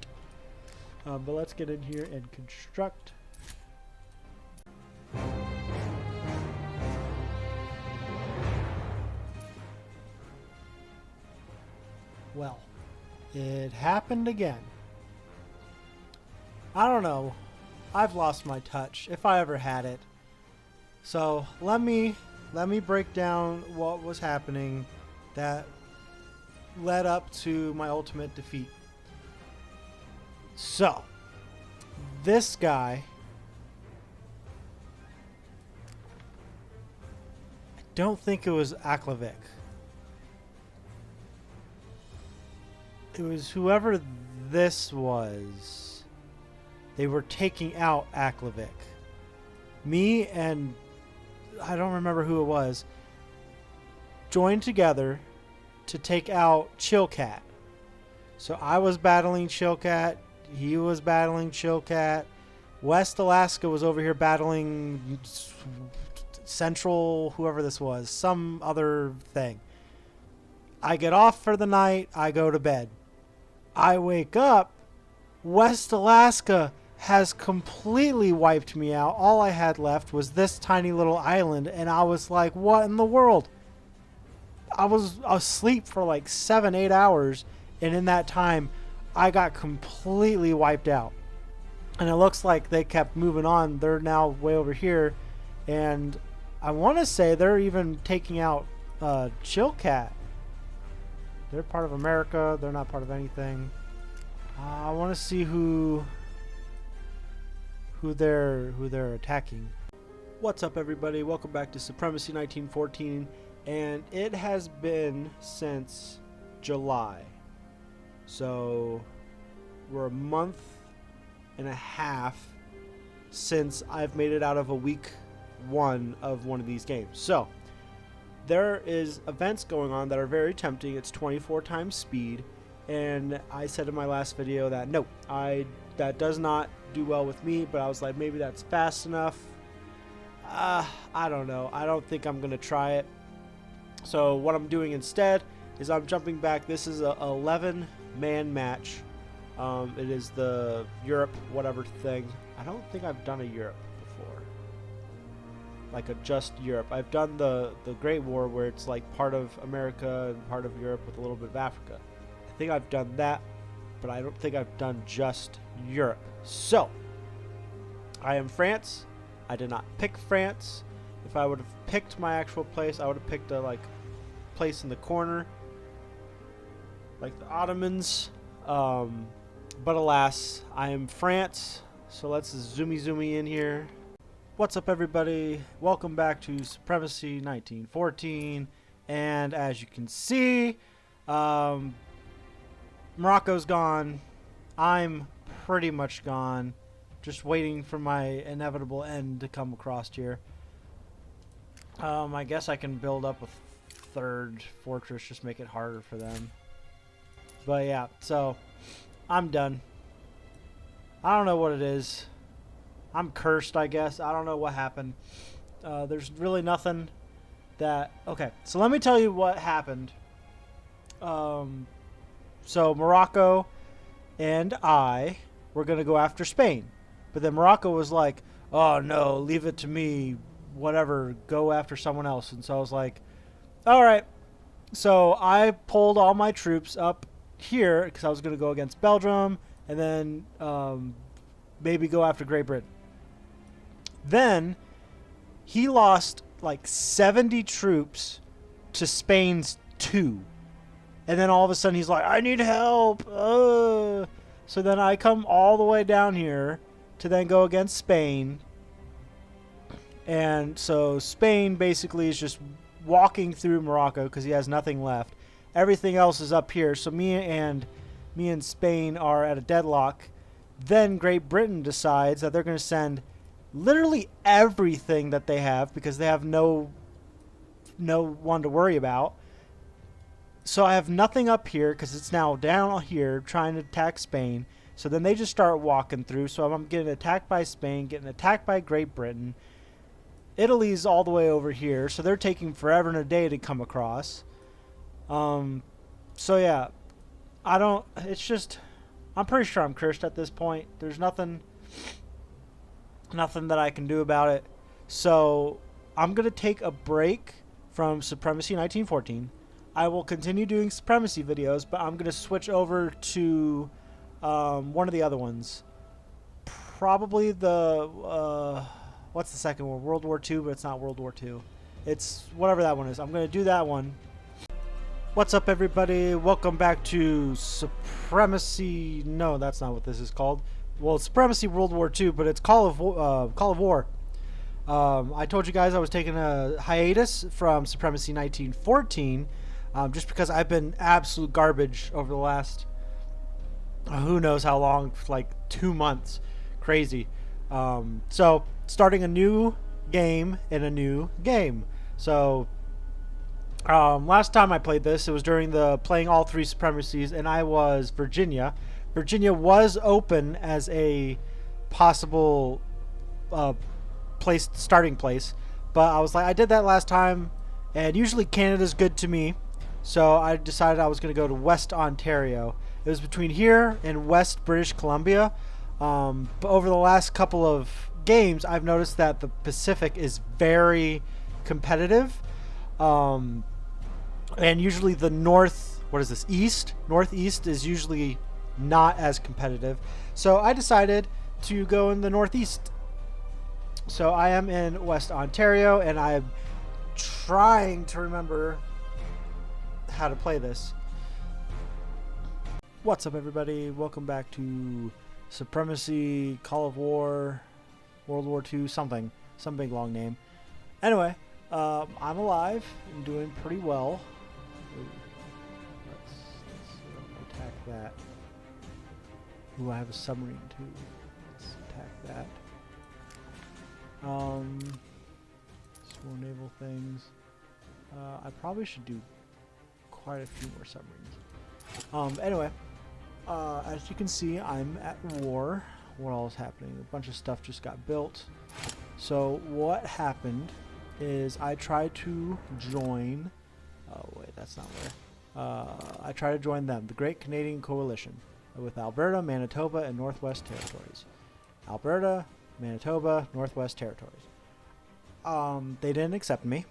But let's get in here and construct. Well, it happened again. I don't know. I've lost my touch, if I ever had it. So let me break down what was happening that led up to my ultimate defeat. So this guy, I don't think it was Aklavik. It was whoever this was. They were taking out Aklavik. Me and I don't remember who it was, joined together to take out Chillcat. So I was battling Chillcat, he was battling Chillcat, West Alaska was over here battling Central, whoever this was, some other thing. I get off for the night, I go to bed. I wake up, West Alaska has completely wiped me out. All I had left was this tiny little island, and I was like, what in the world? I was asleep for like 7-8 hours, and in that time I got completely wiped out. And it looks like they kept moving on. They're now way over here, and I want to say they're even taking out Chillcat. They're part of America. They're not part of anything. I want to see who they're attacking. What's up, everybody? Welcome back to Supremacy 1914, and it has been since July. So we're a month and a half since I've made it out of a week 1 of one of these games. So there is events going on that are very tempting. It's 24 times speed, and I said in my last video that no, that does not do well with me, but I was like, maybe that's fast enough. I don't know. I don't think I'm gonna try it. So what I'm doing instead is I'm jumping back. This is a 11-man match. It is the Europe whatever thing. I don't think I've done a Europe before, like a just Europe. I've done the Great War, where it's like part of America and part of Europe with a little bit of Africa. I think I've done that, but I don't think I've done just Europe. So I am France. I did not pick France. If I would have picked my actual place, I would have picked a place in the corner, like the Ottomans. But alas, I am France. So let's zoomy in here. What's up, everybody? Welcome back to Supremacy 1914. And as you can see, Morocco's gone. I'm pretty much gone. Just waiting for my inevitable end to come across here. I guess I can build up a third fortress, just make it harder for them. But yeah, so I'm done. I don't know what it is. I'm cursed, I guess. I don't know what happened. There's really nothing that... Okay, so let me tell you what happened. So Morocco and I were going to go after Spain. But then Morocco was like, oh no, leave it to me. Whatever, go after someone else. And so I was like, all right. So I pulled all my troops up here because I was going to go against Belgium and then maybe go after Great Britain. Then he lost like 70 troops to Spain's 2. And then all of a sudden he's like, I need help. So then I come all the way down here to then go against Spain. And so Spain basically is just walking through Morocco because he has nothing left. Everything else is up here. So me and Spain are at a deadlock. Then Great Britain decides that they're going to send literally everything that they have because they have no one to worry about. So I have nothing up here because it's now down here trying to attack Spain. So then they just start walking through. So I'm getting attacked by Spain, getting attacked by Great Britain. Italy's all the way over here, so they're taking forever and a day to come across. So yeah, it's just, I'm pretty sure I'm cursed at this point. There's nothing that I can do about it. So I'm going to take a break from Supremacy 1914. I will continue doing Supremacy videos, but I'm going to switch over to one of the other ones. Probably the... what's the second one? World War II, but it's not World War II. It's whatever that one is. I'm going to do that one. What's up, everybody? Welcome back to Supremacy... No, that's not what this is called. Well, it's Supremacy World War II, but it's Call of War. I told you guys I was taking a hiatus from Supremacy 1914 just because I've been absolute garbage over the last... who knows how long, like 2 months. Crazy. So... starting a new game in a new game. So last time I played this, it was during the playing all 3 Supremacies, and I was Virginia. Virginia was open as a possible starting place, but I was like, I did that last time, and usually Canada's good to me, so I decided I was going to go to West Ontario. It was between here and West British Columbia, but over the last couple of games, I've noticed that the Pacific is very competitive, and usually the northeast is usually not as competitive. So I decided to go in the northeast. So I am in West Ontario, and I'm trying to remember how to play this. What's up, everybody? Welcome back to Supremacy, Call of War, World War II, something. Some big long name. Anyway, I'm alive and doing pretty well. Let's attack that. Ooh, I have a submarine too. Let's attack that. Small naval things. I probably should do quite a few more submarines. Anyway, as you can see, I'm at war. What all is happening? A bunch of stuff just got built. So what happened is I tried to join. Oh wait, that's not where. I tried to join them, the Great Canadian Coalition, with Alberta, Manitoba, and Northwest Territories. Alberta, Manitoba, Northwest Territories. They didn't accept me.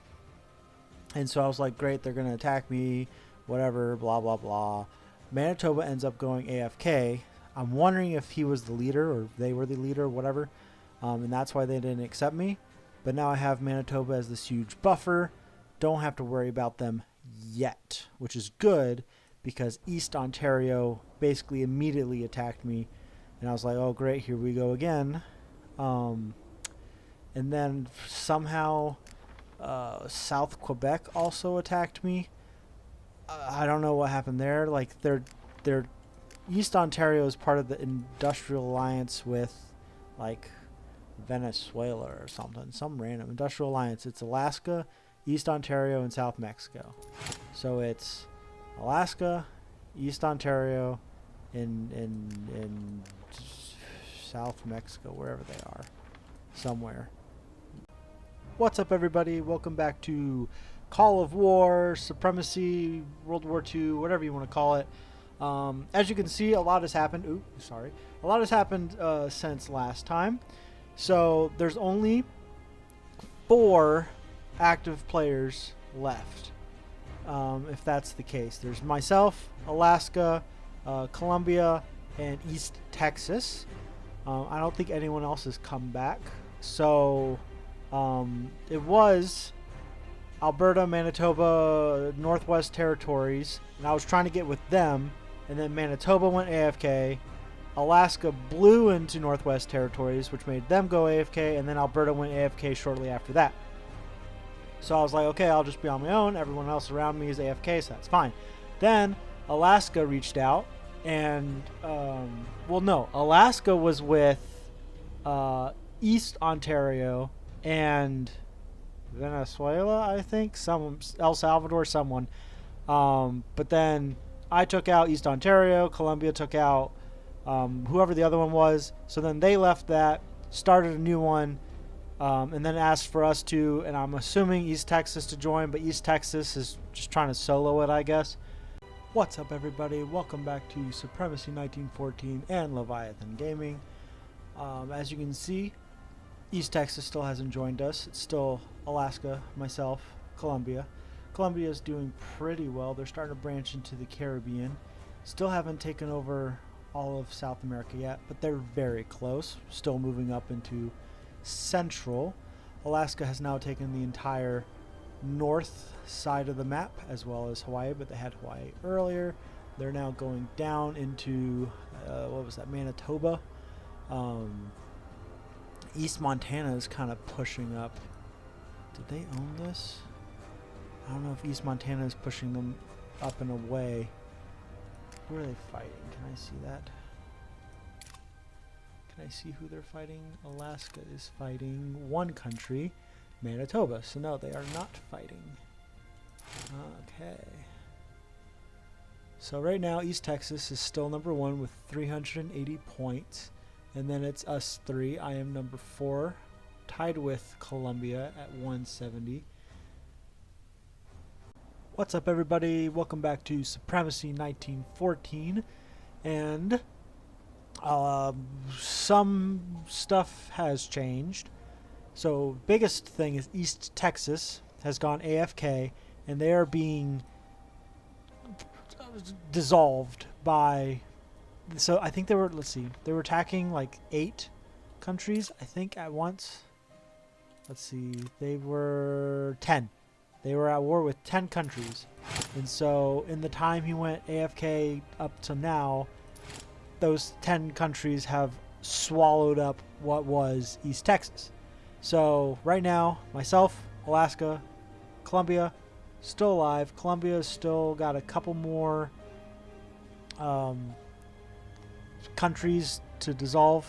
And so I was like, great, they're going to attack me, whatever, blah, blah, blah. Manitoba ends up going AFK. I'm wondering if he was the leader or they were the leader or whatever. And that's why they didn't accept me. But now I have Manitoba as this huge buffer. Don't have to worry about them yet, which is good because East Ontario basically immediately attacked me. And I was like, oh, great, here we go again. And then somehow South Quebec also attacked me. I don't know what happened there. Like, they're East Ontario is part of the industrial alliance with, like, Venezuela or something. Some random industrial alliance. It's Alaska, East Ontario, and South Mexico. So it's Alaska, East Ontario, and South Mexico, wherever they are. Somewhere. What's up, everybody? Welcome back to Call of War, Supremacy, World War II, whatever you want to call it. As you can see, a lot has happened. Ooh, sorry. A lot has happened since last time. So there's only 4 active players left. If that's the case, there's myself, Alaska, Colombia, and East Texas. I don't think anyone else has come back. So it was Alberta, Manitoba, Northwest Territories, and I was trying to get with them, and then Manitoba went AFK. Alaska blew into Northwest Territories, which made them go AFK, and then Alberta went AFK shortly after that. So I was like, okay, I'll just be on my own. Everyone else around me is AFK, so that's fine. Then Alaska reached out, and, well, no, Alaska was with East Ontario and Venezuela, I think, El Salvador, someone. But then I took out East Ontario, Colombia took out whoever the other one was. So then they left that, started a new one, and then asked for us to, and I'm assuming East Texas to join, but East Texas is just trying to solo it, I guess. What's up, everybody? Welcome back to Supremacy 1914 and Leviathan Gaming. As you can see, East Texas still hasn't joined us. It's still Alaska, myself, Colombia. Colombia is doing pretty well. They're starting to branch into the Caribbean. Still haven't taken over all of South America yet, but they're very close. Still moving up into Central. Alaska has now taken the entire north side of the map as well as Hawaii, but they had Hawaii earlier. They're now going down into what was that, Manitoba. East Montana is kind of pushing up. Did they own this? I don't know if East Montana is pushing them up and away. Who are they fighting? Can I see that? Can I see who they're fighting? Alaska is fighting one country, Manitoba. So no, they are not fighting. Okay. So right now, East Texas is still number 1 with 380 points. And then it's us 3. I am number 4, tied with Colombia at 170. What's up, everybody? Welcome back to Supremacy 1914. And some stuff has changed. So biggest thing is East Texas has gone AFK, and they are being dissolved by... So I think they were, let's see, they were attacking like 8 countries, I think, at once. Let's see, they were 10. They were at war with 10 countries. And so in the time he went AFK up to now, those 10 countries have swallowed up what was East Texas. So right now, myself, Alaska, Colombia, still alive. Colombia's still got a couple more countries to dissolve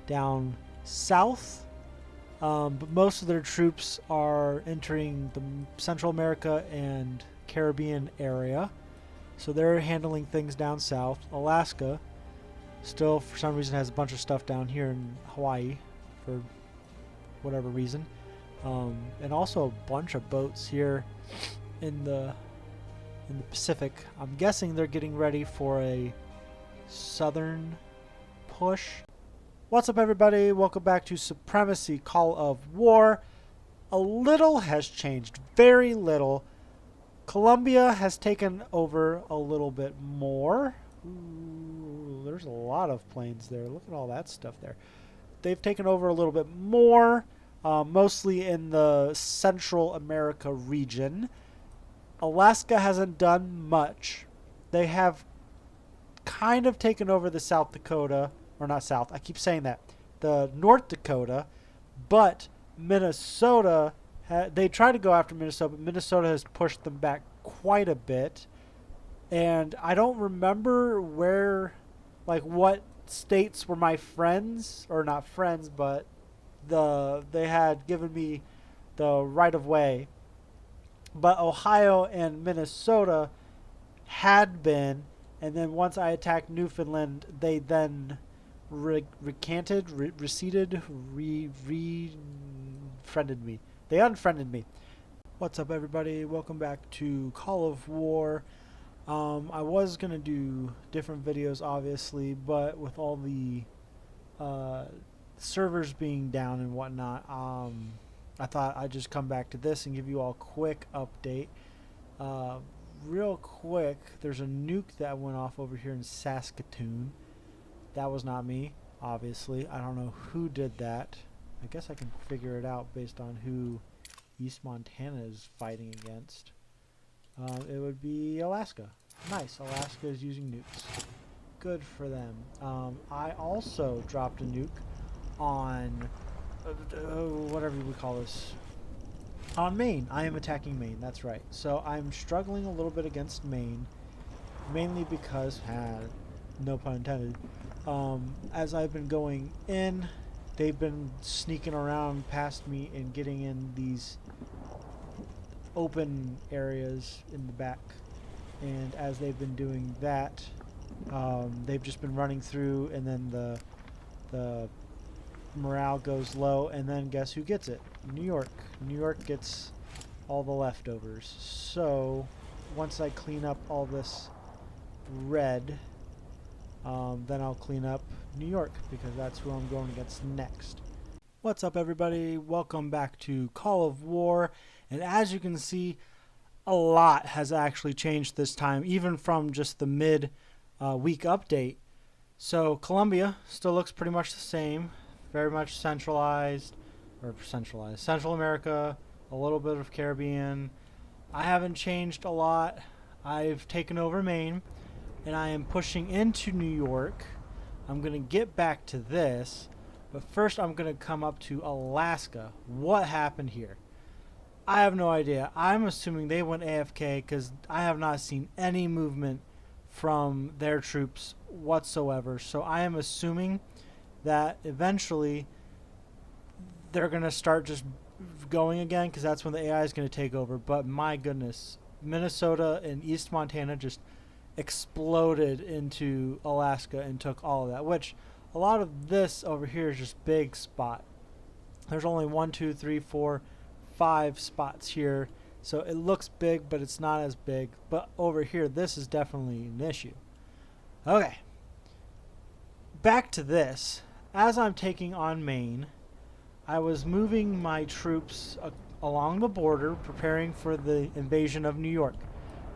down south, but most of their troops are entering the Central America and Caribbean area, so they're handling things down south. Alaska still, for some reason, has a bunch of stuff down here in Hawaii for whatever reason, and also a bunch of boats here in the Pacific. I'm guessing they're getting ready for a southern push. What's up, everybody? Welcome back to Supremacy Call of War. A little has changed, very little. Colombia has taken over a little bit more. Ooh, there's a lot of planes there. Look at all that stuff there. They've taken over a little bit more, mostly in the Central America region. Alaska hasn't done much. They have kind of taken over the South Dakota, or not South, I keep saying that, the North Dakota, but Minnesota, they tried to go after Minnesota, but Minnesota has pushed them back quite a bit. And I don't remember where, like, what states were my friends, or not friends, but they had given me the right of way. But Ohio and Minnesota had been, and then once I attacked Newfoundland, they then receded, friended me. They unfriended me. What's up, everybody? Welcome back to Call of War. I was going to do different videos, obviously, but with all the servers being down and whatnot, I thought I'd just come back to this and give you all a quick update. Real quick, there's a nuke that went off over here in Saskatoon. That was not me, obviously. I don't know who did that. I guess I can figure it out based on who East Montana is fighting against. It would be Alaska. Nice, Alaska is using nukes. Good for them. I also dropped a nuke on whatever we call this, on Maine. I am attacking Maine, that's right. So I'm struggling a little bit against Maine, mainly because, no pun intended, as I've been going in, they've been sneaking around past me and getting in these open areas in the back. And as they've been doing that, they've just been running through, and then the morale goes low, and then guess who gets it? New York. New York gets all the leftovers. So once I clean up all this red, then I'll clean up New York, because that's who I'm going against next. What's up, everybody? Welcome back to Call of War. And as you can see, a lot has actually changed this time, even from just the mid-week update. So Colombia still looks pretty much the same. Very much centralized. Central America, a little bit of Caribbean. I haven't changed a lot. I've taken over Maine, and I am pushing into New York. I'm going to get back to this, but first I'm going to come up to Alaska. What happened here? I have no idea. I'm assuming they went AFK, because I have not seen any movement from their troops whatsoever. So I am assuming that eventually they're going to start just going again, because that's when the AI is going to take over. But my goodness, Minnesota and East Montana just exploded into Alaska and took all of that, which a lot of this over here is just big spot. There's only 1, 2, 3, 4, 5 spots here, so it looks big, but it's not as big. But over here, this is definitely an issue. Okay, back to this. As I'm taking on Maine, I was moving my troops along the border, preparing for the invasion of New York.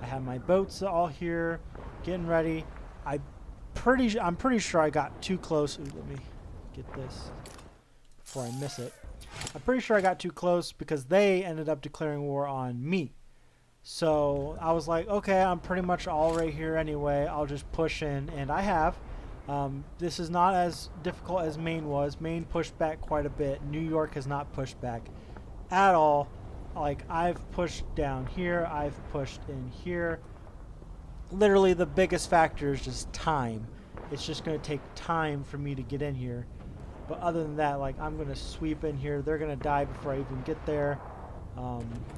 I have my boats all here, getting ready. I'm pretty sure I got too close. Ooh, let me get this before I miss it. I'm pretty sure I got too close, because they ended up declaring war on me. So I was like, okay, I'm pretty much all right here anyway. I'll just push in, and I have. This is not as difficult as Maine was. Maine pushed back quite a bit. New York has not pushed back at all. Like, I've pushed down here, I've pushed in here. Literally the biggest factor is just time. It's just going to take time for me to get in here. But other than that, like, I'm going to sweep in here. They're going to die before I even get there.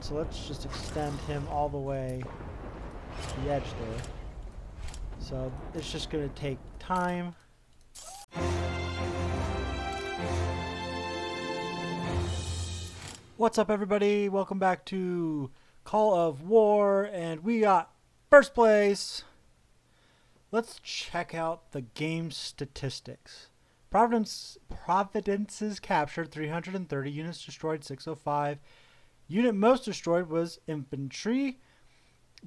So let's just extend him all the way to the edge there. So it's just going to take time. What's up, everybody? Welcome back to Call of War, and we got first place. Let's check out the game statistics. Providence's captured 330, units destroyed 605. Unit most destroyed was infantry.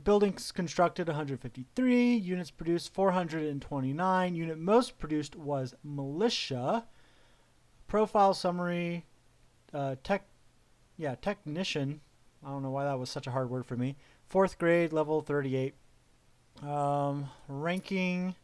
Buildings constructed 153. Units produced 429. Unit most produced was militia. Profile summary, technician. I don't know why that was such a hard word for me. 4th grade, level 38. Ranking,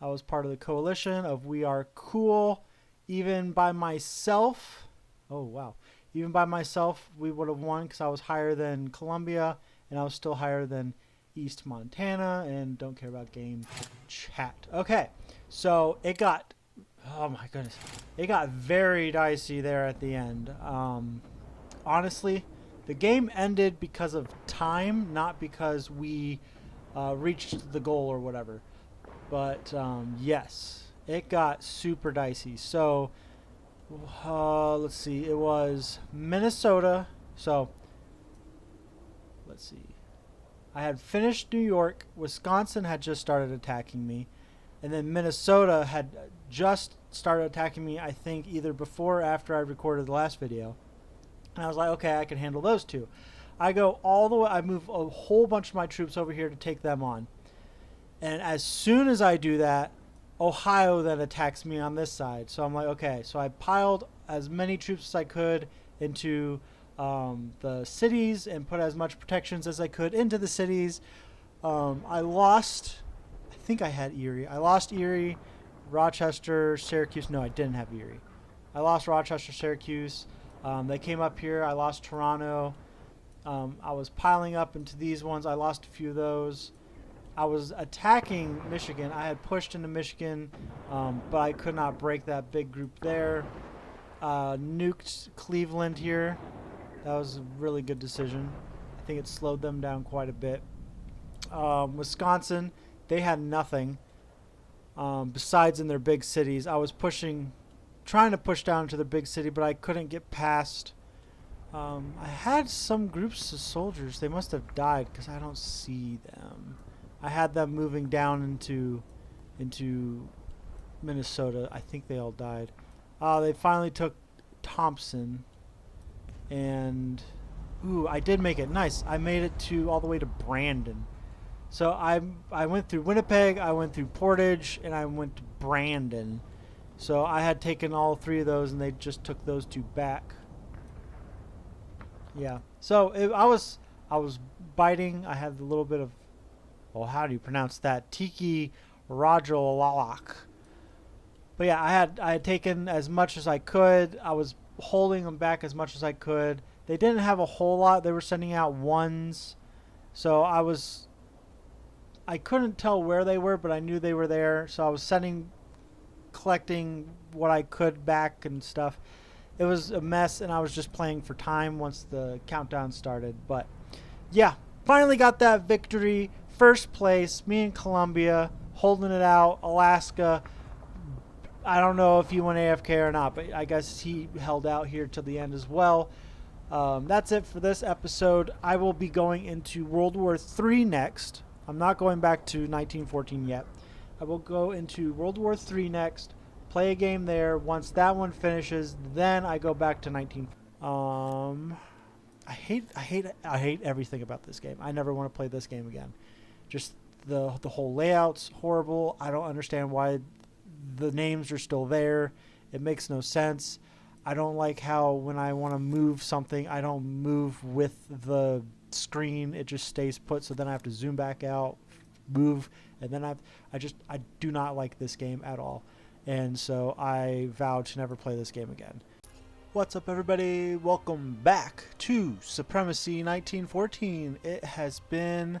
I was part of the coalition of We Are Cool. Even by myself, oh wow, even by myself we would have won because I was higher than Columbia and I was still higher than East Montana, and don't care about game chat. Okay, so it got, oh my goodness, it got very dicey there at the end. Honestly, the game ended because of time, not because we reached the goal or whatever. But yes, it got super dicey. So let's see, it was Minnesota. So let's see, I had finished New York. Wisconsin had just started attacking me, and then Minnesota had just started attacking me, I think either before or after I recorded the last video. And I was like, okay, I can handle those two. I go all the way, I move a whole bunch of my troops over here to take them on. And as soon as I do that, Ohio then attacks me on this side. So I'm like, okay. So I piled as many troops as I could into the cities and put as much protections as I could into the cities. I lost, I think I had Erie. I lost Erie, Rochester, Syracuse. No, I didn't have Erie. I lost Rochester, Syracuse. They came up here. I lost Toronto. I was piling up into these ones. I lost a few of those. I was attacking Michigan. I had pushed into Michigan, but I could not break that big group there. Nuked Cleveland here. That was a really good decision. I think it slowed them down quite a bit. Wisconsin, they had nothing besides in their big cities. I was trying to push down to the big city, but I couldn't get past. I had some groups of soldiers. They must have died because I don't see them. I had them moving down into Minnesota. I think they all died. They finally took Thompson, and ooh, I did make it. Nice. I made it all the way to Brandon. So I went through Winnipeg, I went through Portage, and I went to Brandon. So I had taken all three of those, and they just took those two back. Yeah. So I was biting. I had a little bit of, well, how do you pronounce that? Tiki Rajolalak. But yeah, I had taken as much as I could. I was holding them back as much as I could. They didn't have a whole lot. They were sending out ones. So I couldn't tell where they were, but I knew they were there. So I was collecting what I could back and stuff. It was a mess, and I was just playing for time once the countdown started. But yeah, finally got that victory. First place, me and Columbia holding it out. Alaska, I don't know if he went AFK or not, but I guess he held out here till the end as well. That's it for this episode. I will be going into World War III next. I'm not going back to 1914 yet. I will go into World War III next, play a game there. Once that one finishes, then I go back to 19. I hate everything about this game. I never want to play this game again. Just the whole layout's horrible. I don't understand why the names are still there. It makes no sense. I don't like how when I want to move something, I don't move with the screen. It just stays put. So then I have to zoom back out, move, and then I do not like this game at all. And so I vowed to never play this game again. What's up, everybody? Welcome back to Supremacy 1914. It has been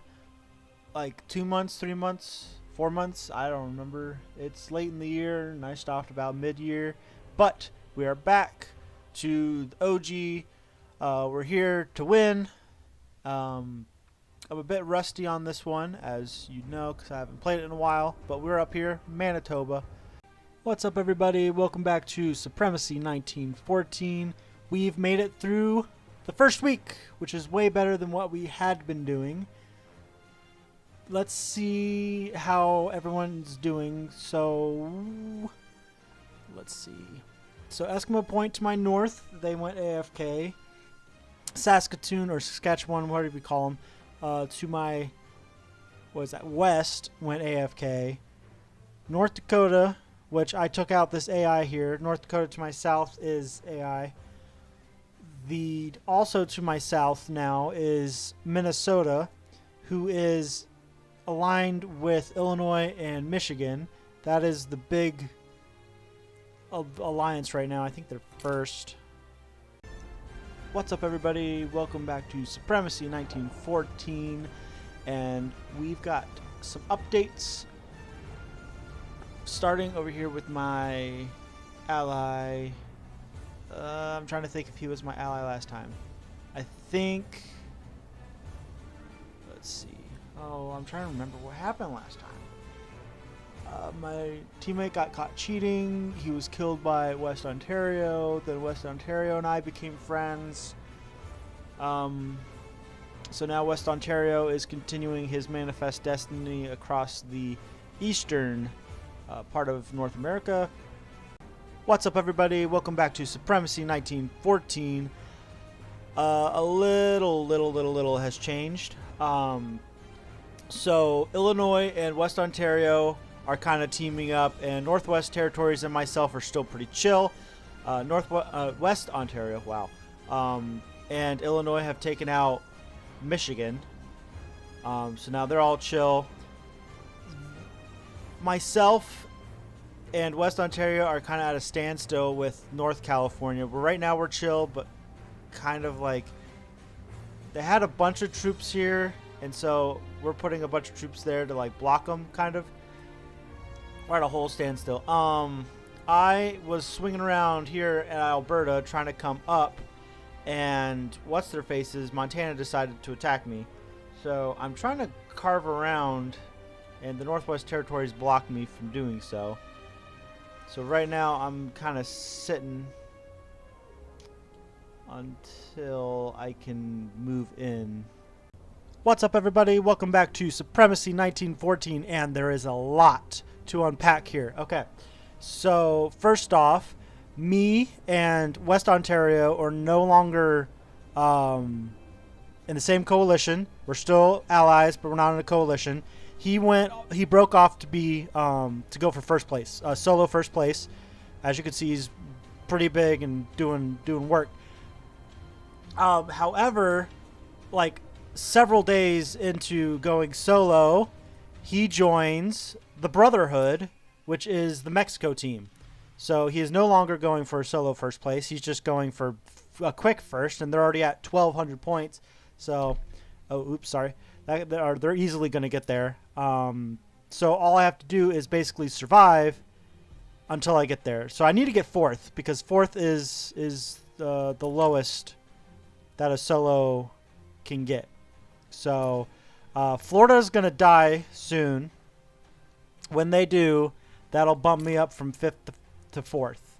like 2 months, 3 months. 4 months. I don't remember. It's late in the year, and I stopped about mid-year. But we are back to the OG. We're here to win. I'm a bit rusty on this one, as you know, because I haven't played it in a while. But we're up here, Manitoba. What's up, everybody? Welcome back to Supremacy 1914. We've made it through the first week, which is way better than what we had been doing. Let's see how everyone's doing. So, let's see. So, Eskimo Point to my north, they went AFK. Saskatoon, or Saskatchewan, whatever you call them, to my, what is that, west, went AFK. North Dakota, which I took out this AI here. North Dakota to my south is AI. Also to my south now is Minnesota, who is aligned with Illinois and Michigan. That is the big alliance right now. I think they're first. What's up, everybody? Welcome back to Supremacy 1914, and we've got some updates. Starting over here with my ally. I'm trying to think if he was my ally last time. I think. Let's see. Oh, I'm trying to remember what happened last time. My teammate got caught cheating. He was killed by West Ontario. Then West Ontario and I became friends. So now West Ontario is continuing his manifest destiny across the eastern part of North America. What's up, everybody? Welcome back to Supremacy 1914. A little has changed. So Illinois and West Ontario are kind of teaming up, and Northwest Territories and myself are still pretty chill. West Ontario, wow, and Illinois have taken out Michigan. So now they're all chill. Myself and West Ontario are kind of at a standstill with North California. But right now we're chill, but kind of like they had a bunch of troops here, and so we're putting a bunch of troops there to like block them, kind of. We're at a whole standstill. I was swinging around here in Alberta trying to come up, and what's their faces, Montana decided to attack me. So I'm trying to carve around, and the Northwest Territories blocked me from doing so. So right now I'm kind of sitting until I can move in. What's up, everybody? Welcome back to Supremacy 1914, and there is a lot to unpack here. Okay, so first off, me and West Ontario are no longer in the same coalition. We're still allies, but we're not in a coalition. He broke off to be to go for first place, solo first place. As you can see, he's pretty big and doing work. However, like several days into going solo, he joins the Brotherhood, which is the Mexico team. So he is no longer going for a solo first place. He's just going for a quick first, and they're already at 1,200 points. So, oh, oops, sorry. They're easily going to get there. So all I have to do is basically survive until I get there. So I need to get fourth, because fourth is the lowest that a solo can get. So Florida is going to die soon. When they do, that'll bump me up from fifth to fourth.